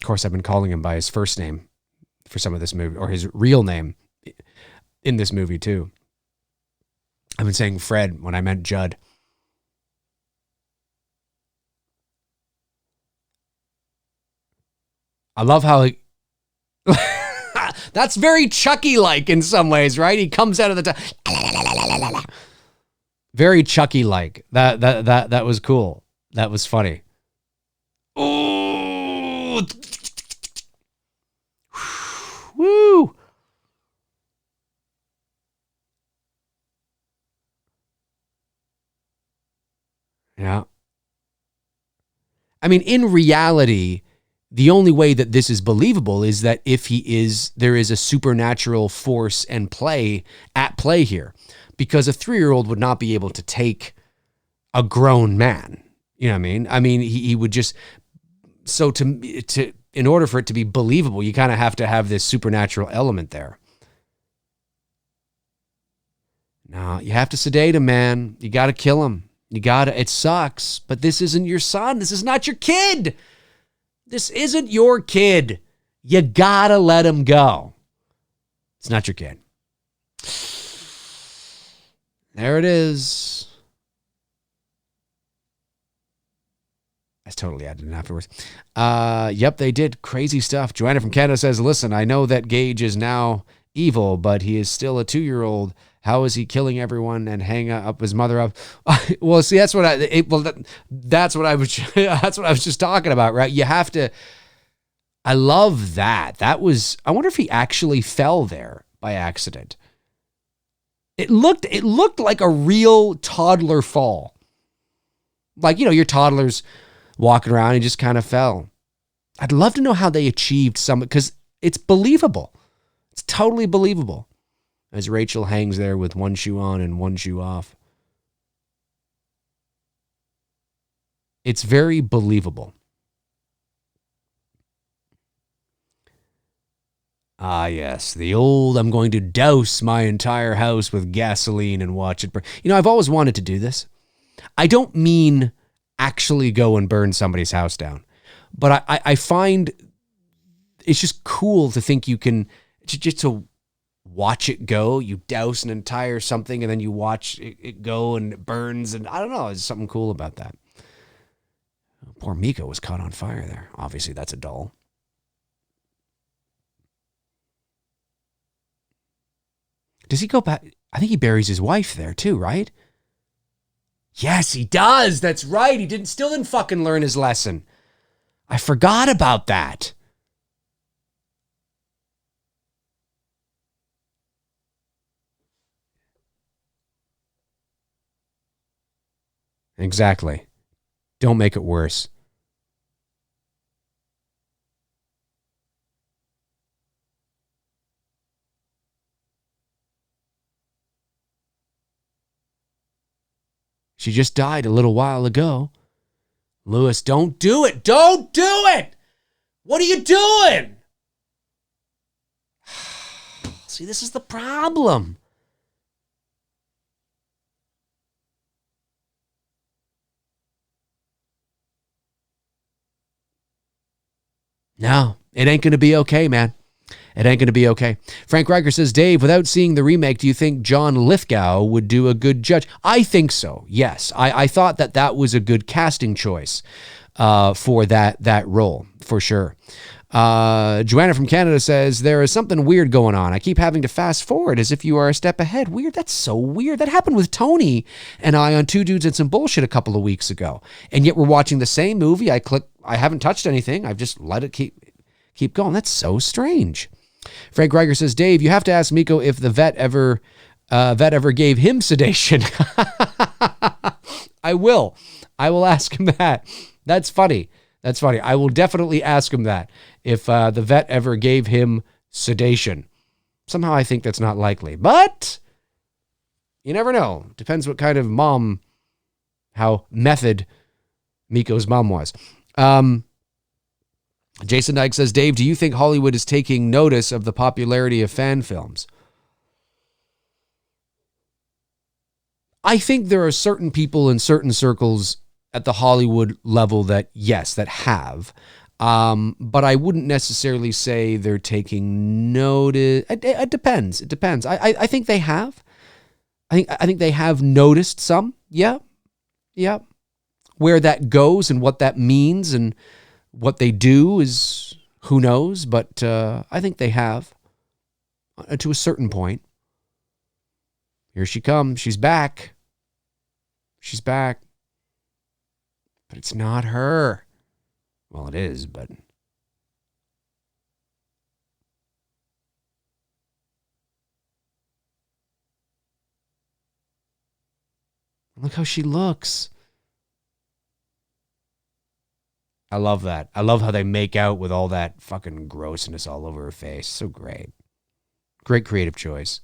Of course, I've been calling him by his first name for some of this movie, or his real name in this movie too. I've been saying Fred when I meant Judd. I love how that's very Chucky-like in some ways, right? He comes out of the very Chucky-like. That was cool. That was funny. Woo! Yeah. I mean, in reality, the only way that this is believable is that if there is a supernatural force and at play here, because a 3-year-old would not be able to take a grown man. You know what I mean? I mean, he would just, so in order for it to be believable, you kind of have to have this supernatural element there. No, you have to sedate him, man. You got to kill him. It sucks, but this isn't your son. This is not your kid. This isn't your kid. You gotta let him go. It's not your kid. There it is. That's totally added in afterwards. Yep, they did crazy stuff. Joanna from Canada says, listen, I know that Gage is now evil, but he is still a 2-year-old. How is he killing everyone and hang up his mother up? Well, see, that's what that's what I was just talking about, right? You have to. I love that. I wonder if he actually fell there by accident. It looked like a real toddler fall. Like, your toddler's walking around and just kind of fell. I'd love to know how they achieved because it's believable. It's totally believable. As Rachel hangs there with one shoe on and one shoe off. It's very believable. Ah, yes. The old, I'm going to douse my entire house with gasoline and watch it burn. I've always wanted to do this. I don't mean actually go and burn somebody's house down. But I find it's just cool to think you can, just to watch it go. You douse an entire something and then you watch it go and it burns. And I don't know. There's something cool about that. Poor Miko was caught on fire there. Obviously, that's a doll. Does he go back? I think he buries his wife there too, right? Yes, he does. That's right. He still didn't fucking learn his lesson. I forgot about that. Exactly. Don't make it worse. She just died a little while ago. Lewis, don't do it. Don't do it. What are you doing? See, this is the problem. No, it ain't going to be okay, man. It ain't going to be okay. Frank Riker says, Dave, without seeing the remake, do you think John Lithgow would do a good judge? I think so, yes. I thought that was a good casting choice for that role, for sure. Joanna from Canada says, there is something weird going on. I keep having to fast forward as if you are a step ahead. Weird? That's so weird. That happened with Tony and I on Two Dudes and Some Bullshit a couple of weeks ago. And yet we're watching the same movie. I haven't touched anything. I've just let it keep going. That's so strange. Frank Greiger says, Dave, you have to ask Miko if the vet ever gave him sedation. I will ask him that. That's funny. I will definitely ask him that if the vet ever gave him sedation. Somehow I think that's not likely, but you never know. Depends what kind of how method Miko's mom was. Jason Dyke says, Dave, do you think Hollywood is taking notice of the popularity of fan films? I think there are certain people in certain circles at the Hollywood level that have. But I wouldn't necessarily say they're taking notice. It depends. It depends. I think they have. I think they have noticed some. Yeah. Where that goes and what that means and what they do is who knows, but I think they have to a certain point. Here she comes. She's back. But it's not her. Well, it is, but Look how she looks. I love that. I love how they make out with all that fucking grossness all over her face. So great. Great creative choice.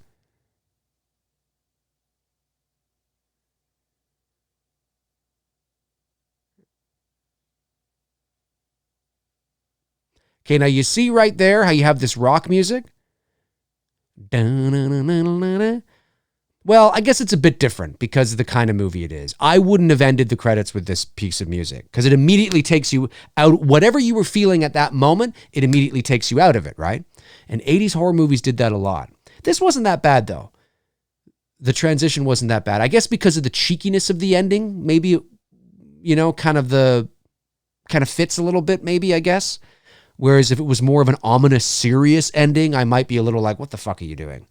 Okay, now you see right there how you have this rock music? Well, I guess it's a bit different because of the kind of movie it is. I wouldn't have ended the credits with this piece of music because it immediately takes you out. Whatever you were feeling at that moment, it immediately takes you out of it, right? And 80s horror movies did that a lot. This wasn't that bad, though. The transition wasn't that bad. I guess because of the cheekiness of the ending, maybe, kind of fits a little bit, maybe, I guess. Whereas if it was more of an ominous, serious ending, I might be a little like, what the fuck are you doing?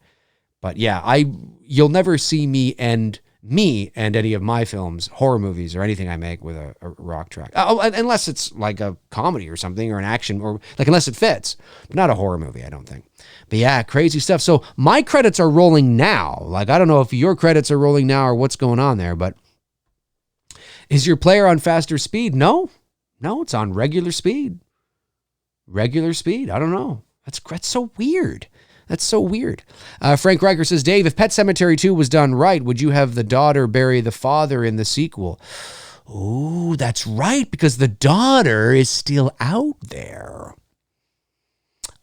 But yeah, you'll never see me and any of my films, horror movies or anything I make with a rock track. Oh, unless it's like a comedy or something or an action or like unless it fits. But not a horror movie, I don't think. But yeah, crazy stuff. So my credits are rolling now. Like, I don't know if your credits are rolling now or what's going on there, but is your player on faster speed? No, it's on regular speed. Regular speed. I don't know. That's so weird. That's so weird. Frank Riker says, Dave, if Pet Sematary 2 was done right, would you have the daughter bury the father in the sequel? Oh, that's right, because the daughter is still out there.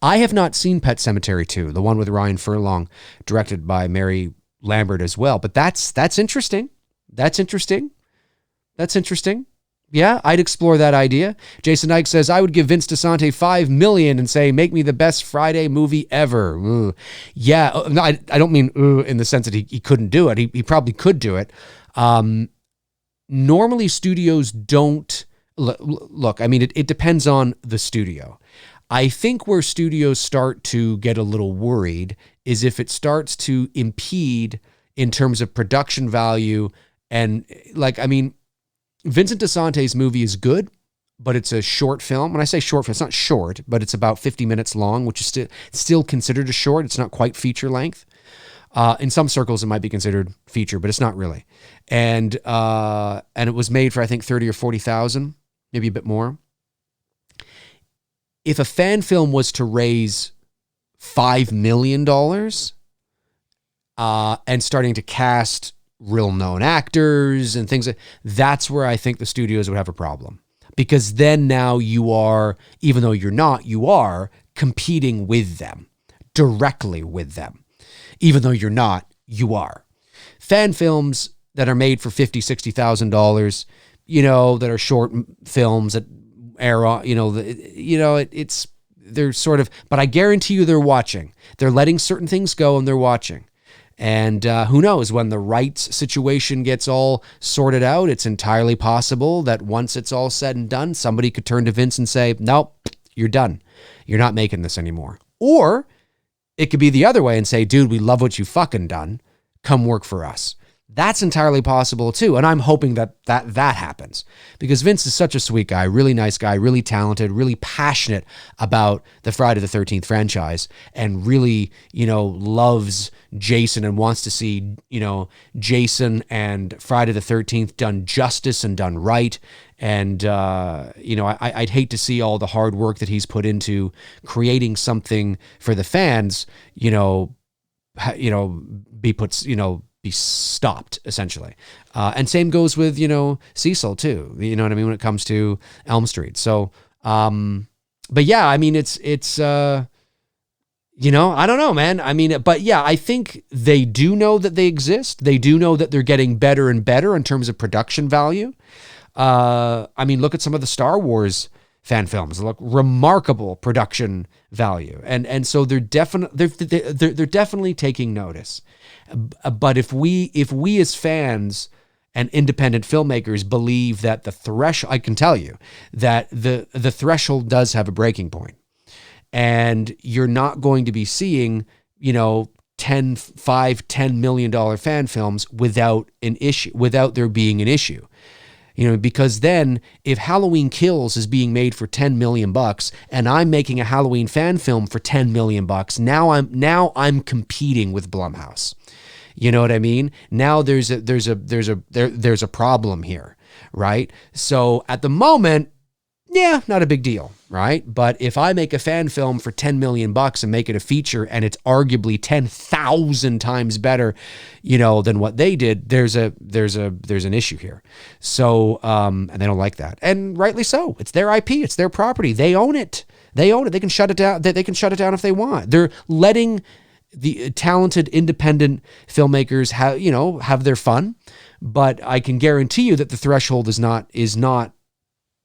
I have not seen Pet Sematary 2, the one with Ryan Furlong, directed by Mary Lambert as well. But that's interesting. That's interesting. Yeah, I'd explore that idea. Jason Ike says, I would give Vince DeSante $5 million and say, make me the best Friday movie ever. Ooh. Yeah, no, I don't mean in the sense that he couldn't do it. He probably could do it. Normally, studios don't... Look, I mean, it depends on the studio. I think where studios start to get a little worried is if it starts to impede in terms of production value and, Vincent DeSante's movie is good, but it's a short film. When I say short film, it's not short, but it's about 50 minutes long, which is still considered a short. It's not quite feature length. In some circles, it might be considered feature, but it's not really. And it was made for, I think, 30 or 40,000, maybe a bit more. If a fan film was to raise $5 million and starting to cast real known actors and things, that's where I think the studios would have a problem. Because then now you are, even though you're not, you are competing with them, directly with them. Even though you're not, you are. Fan films that are made for $50,000, $60,000, that are short films that air on, they're sort of, but I guarantee you they're watching. They're letting certain things go and they're watching. And who knows, when the rights situation gets all sorted out, it's entirely possible that once it's all said and done, somebody could turn to Vince and say, nope, you're done. You're not making this anymore. Or it could be the other way and say, dude, we love what you fucking done. Come work for us. That's entirely possible too. And I'm hoping that happens because Vince is such a sweet guy, really nice guy, really talented, really passionate about the Friday the 13th franchise and really, loves Jason and wants to see, Jason and Friday the 13th done justice and done right. And, I'd hate to see all the hard work that he's put into creating something for the fans, be stopped essentially. And same goes with, Cecil too, you know what I mean? When it comes to Elm Street. So, but yeah, I mean, it's, I don't know, man. I mean, but yeah, I think they do know that they exist. They do know that they're getting better and better in terms of production value. Look at some of the Star Wars fan films. Look, remarkable production value. And so they're definitely taking notice. But if we as fans and independent filmmakers believe that the threshold, I can tell you that the threshold does have a breaking point. And you're not going to be seeing, $10 million fan films without an issue, without there being an issue. Because then if Halloween Kills is being made for $10 million and I'm making a Halloween fan film for $10 million, now I'm competing with Blumhouse. You know what I mean? Now there's a problem here, right? So at the moment, yeah, not a big deal, right? But if I make a fan film for $10 million and make it a feature and it's arguably 10,000 times better, than what they did, there's an issue here. So, and they don't like that. And rightly so. It's their IP, it's their property. They own it. They can shut it down. They can shut it down if they want. They're letting the talented independent filmmakers have their fun, but I can guarantee you that the threshold is not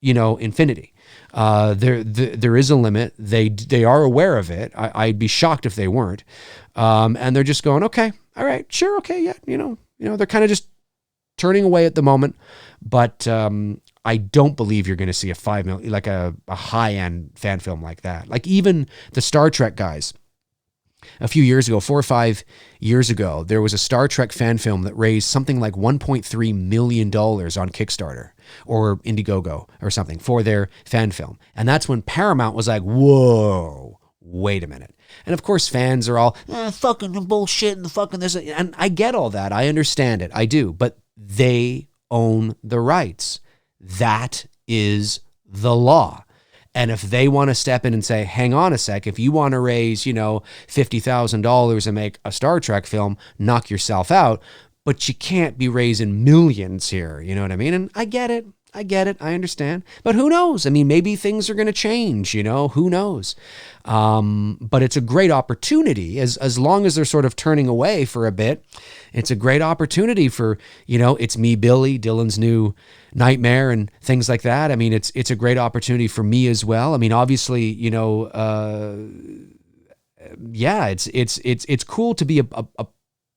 infinity. There is a limit. They are aware of it. I'd be shocked if they weren't. And they're just going, okay, all right, sure, okay, yeah, they're kind of just turning away at the moment. But I don't believe you're going to see a 5 million, like a high-end fan film like that. Like even the Star Trek guys. A few years ago, 4 or 5 years ago, there was a Star Trek fan film that raised something like $1.3 million on Kickstarter or Indiegogo or something for their fan film. And that's when Paramount was like, whoa, wait a minute. And of course, fans are all, fucking bullshit and fucking this. And I get all that. I understand it. I do. But they own the rights. That is the law. And if they want to step in and say, hang on a sec, if you want to raise, $50,000 and make a Star Trek film, knock yourself out. But you can't be raising millions here. You know what I mean? And I get it. I understand. But who knows? I mean, maybe things are going to change, who knows? But it's a great opportunity as long as they're sort of turning away for a bit. It's a great opportunity for, It's Me, Billy, Dylan's new nightmare and things like that. I mean, it's a great opportunity for me as well. I mean, obviously, it's cool to be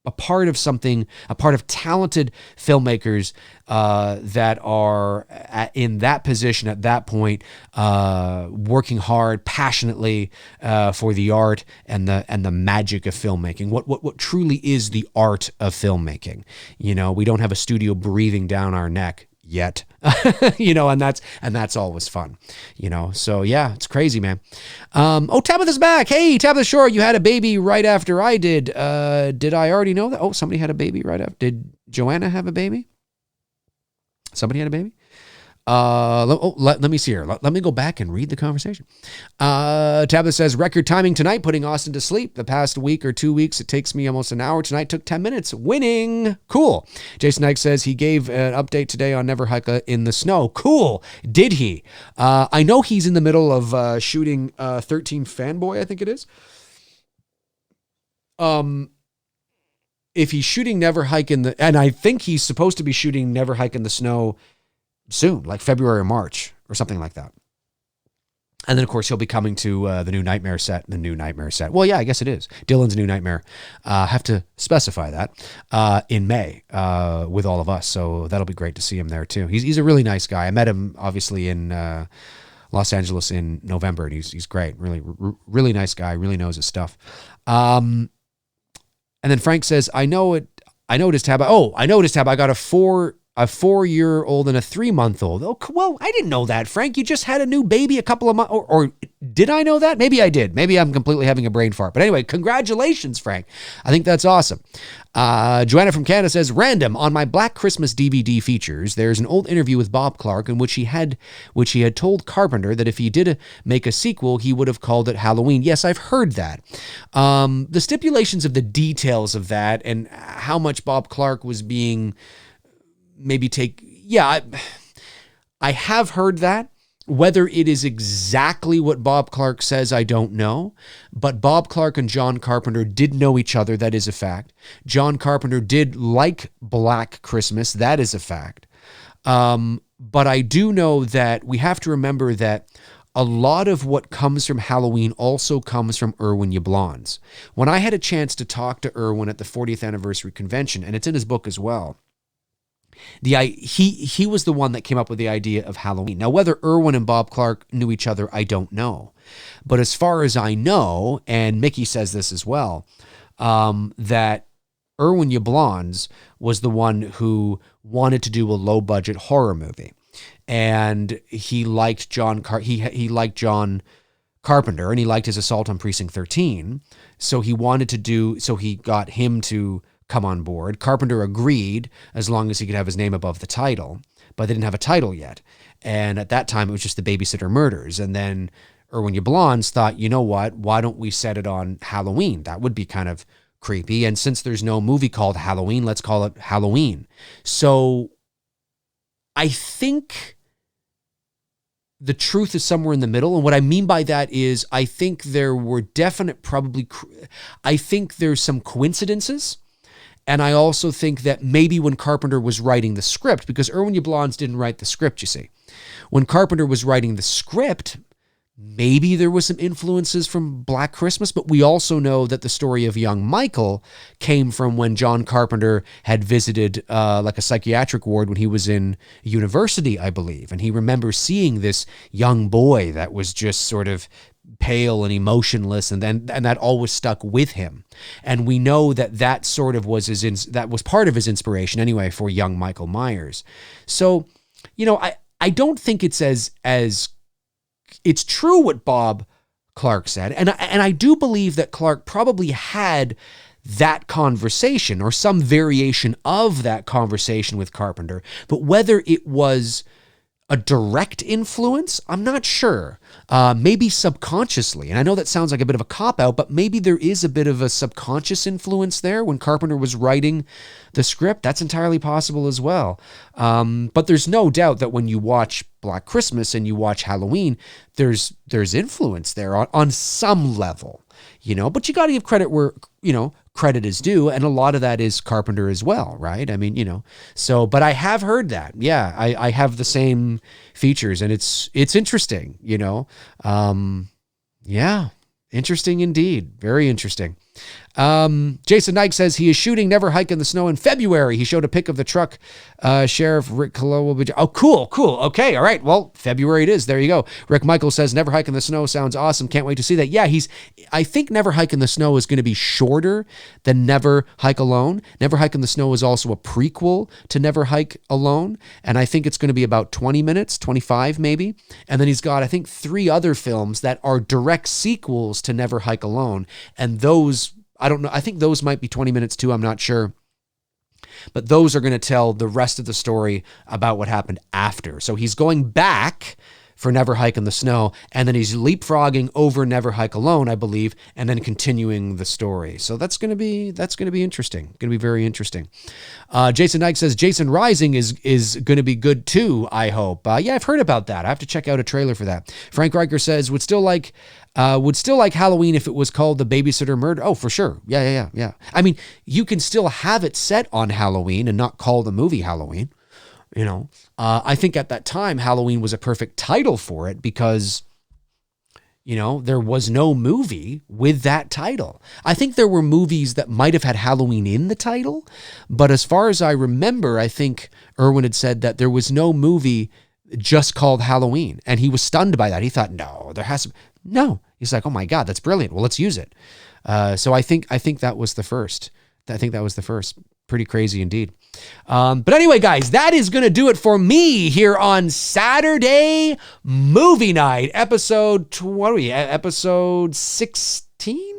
a part of something, a part of talented filmmakers that are in that position at that point, working hard, passionately for the art and the magic of filmmaking. What truly is the art of filmmaking? We don't have a studio breathing down our neck yet, and that's always fun, so yeah, it's crazy, man. Tabitha's back. Hey, Tabitha Shore, you had a baby right after I did. Did I already know that? Oh, somebody had a baby right after. Did Joanna have a baby? Somebody had a baby? Let me see here. Let me go back and read the conversation. Tabitha says, record timing tonight, putting Austin to sleep. The past week or 2 weeks, it takes me almost an hour. Tonight took 10 minutes. Winning. Cool. Jason Ike says he gave an update today on Never Hike in the Snow. Cool. Did he? I know he's in the middle of shooting 13 Fanboy, I think it is. If he's shooting Never Hike and I think he's supposed to be shooting Never Hike in the Snow soon, like February or March or something like that. And then, of course, he'll be coming to the new Nightmare set. Well, yeah, I guess it is. Dylan's new Nightmare. Have to specify that in May with all of us. So that'll be great to see him there, too. He's a really nice guy. I met him, obviously, in Los Angeles in November, and he's great. Really, really nice guy. Really knows his stuff. And then Frank says, I noticed, Tab. I got a 4-year-old and a 3-month-old. Oh, well, I didn't know that, Frank. You just had a new baby a couple of months, or did I know that? Maybe I did. Maybe I'm completely having a brain fart. But anyway, congratulations, Frank. I think that's awesome. Joanna from Canada says, random, on my Black Christmas DVD features, there's an old interview with Bob Clark in which he had told Carpenter that if he did make a sequel, he would have called it Halloween. Yes, I've heard that. The stipulations of the details of that and how much Bob Clark was being I have heard that. Whether it is exactly what Bob Clark says, I don't know. But Bob Clark and John Carpenter did know each other. That is a fact. John Carpenter did like Black Christmas. That is a fact. But I do know that we have to remember that a lot of what comes from Halloween also comes from Irwin Yablans. When I had a chance to talk to Irwin at the 40th anniversary convention, and it's in his book as well, he was the one that came up with the idea of Halloween. Now, whether Irwin and Bob Clark knew each other, I don't know. But as far as I know, and Mickey says this as well, that Irwin Yablans was the one who wanted to do a low-budget horror movie. And he liked he liked John Carpenter, and he liked his Assault on Precinct 13. So he got him to come on board. Carpenter agreed as long as he could have his name above the title, but they didn't have a title yet. And at that time, it was just The Babysitter Murders. And then Erwin Yablans thought, you know what, why don't we set it on Halloween? That would be kind of creepy. And since there's no movie called Halloween, let's call it Halloween. So I think the truth is somewhere in the middle. And what I mean by that is I think there were I think there's some coincidences. And I also think that maybe when Carpenter was writing the script, because Erwin Yablans didn't write the script, you see. When Carpenter was writing the script, maybe there was some influences from Black Christmas, but we also know that the story of young Michael came from when John Carpenter had visited like a psychiatric ward when he was in university, I believe. And he remembers seeing this young boy that was just sort of pale and emotionless, and that always stuck with him. And we know that sort of was that was part of his inspiration anyway for young Michael Myers. So, you know, I don't think it's as it's true what Bob Clark said. And I do believe that Clark probably had that conversation or some variation of that conversation with Carpenter. But whether it was a direct influence, I'm not sure. Maybe subconsciously. And I know that sounds like a bit of a cop-out, but maybe there is a bit of a subconscious influence there when Carpenter was writing the script. That's entirely possible as well. But there's no doubt that when you watch Black Christmas and you watch Halloween, there's influence there on some level, you know. But you got to give credit where, you know, credit is due, and a lot of that is Carpenter as well, right? I mean, you know, so, but I have heard that. Yeah, I have the same features, and it's interesting, you know. Yeah, interesting indeed. Very interesting. Jason Knight says he is shooting Never Hike in the Snow in February. He showed a pic of the truck. Sheriff Rick Colo will be... Oh, cool. Okay, all right. Well, February it is. There you go. Rick Michael says Never Hike in the Snow sounds awesome. Can't wait to see that. Yeah, I think Never Hike in the Snow is going to be shorter than Never Hike Alone. Never Hike in the Snow is also a prequel to Never Hike Alone, and I think it's going to be about 20 minutes, 25 maybe. And then he's got, I think, 3 other films that are direct sequels to Never Hike Alone, and those... I don't know. I think those might be 20 minutes too. I'm not sure. But those are going to tell the rest of the story about what happened after. So he's going back for Never Hike in the Snow, and then he's leapfrogging over Never Hike Alone, I believe, and then continuing the story. So that's going to be interesting. Going to be very interesting. Jason Knight says Jason Rising is going to be good too, I hope. Yeah, I've heard about that. I have to check out a trailer for that. Frank Riker says would still like Halloween if it was called The Babysitter Murder. Oh, for sure. Yeah. I mean, you can still have it set on Halloween and not call the movie Halloween. You know, I think at that time, Halloween was a perfect title for it because, you know, there was no movie with that title. I think there were movies that might have had Halloween in the title, but as far as I remember, I think Irwin had said that there was no movie just called Halloween, and he was stunned by that. He thought, no, there has to be. No. He's like, oh my God, that's brilliant. Well, let's use it. So I think that was the first. I think that was the first. Pretty crazy indeed. But anyway, guys, that is going to do it for me here on Saturday Movie Night, episode 16?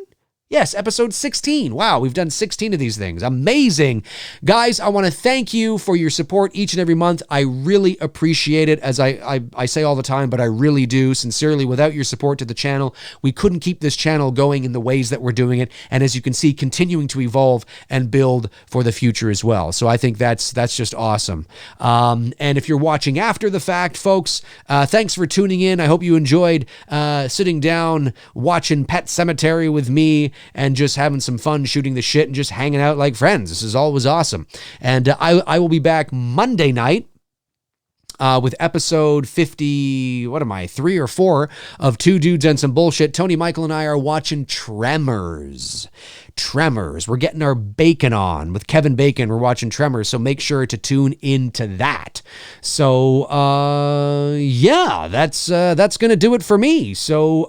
Yes, episode 16. Wow, we've done 16 of these things. Amazing. Guys, I want to thank you for your support each and every month. I really appreciate it, as I say all the time, but I really do. Sincerely, without your support to the channel, we couldn't keep this channel going in the ways that we're doing it. And as you can see, continuing to evolve and build for the future as well. So I think that's just awesome. And if you're watching after the fact, folks, thanks for tuning in. I hope you enjoyed sitting down, watching Pet Sematary with me, and just having some fun shooting the shit and just hanging out like friends. This is always awesome. And I will be back Monday night with episode 50, 3 or 4 of Two Dudes and Some Bullshit. Tony, Michael, and I are watching Tremors. We're getting our bacon on with Kevin Bacon. We're watching Tremors, so make sure to tune into that. So, yeah, that's going to do it for me. So,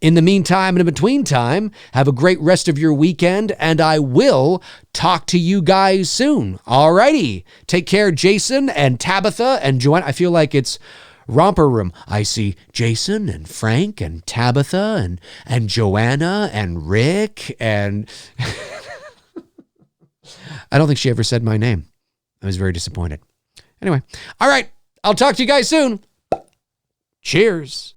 in the meantime and in between time, have a great rest of your weekend, and I will talk to you guys soon. Alrighty. Take care, Jason and Tabitha and Joanna. I feel like it's Romper Room. I see Jason and Frank and Tabitha and Joanna and Rick and I don't think she ever said my name. I was very disappointed. Anyway, all right. I'll talk to you guys soon. Cheers.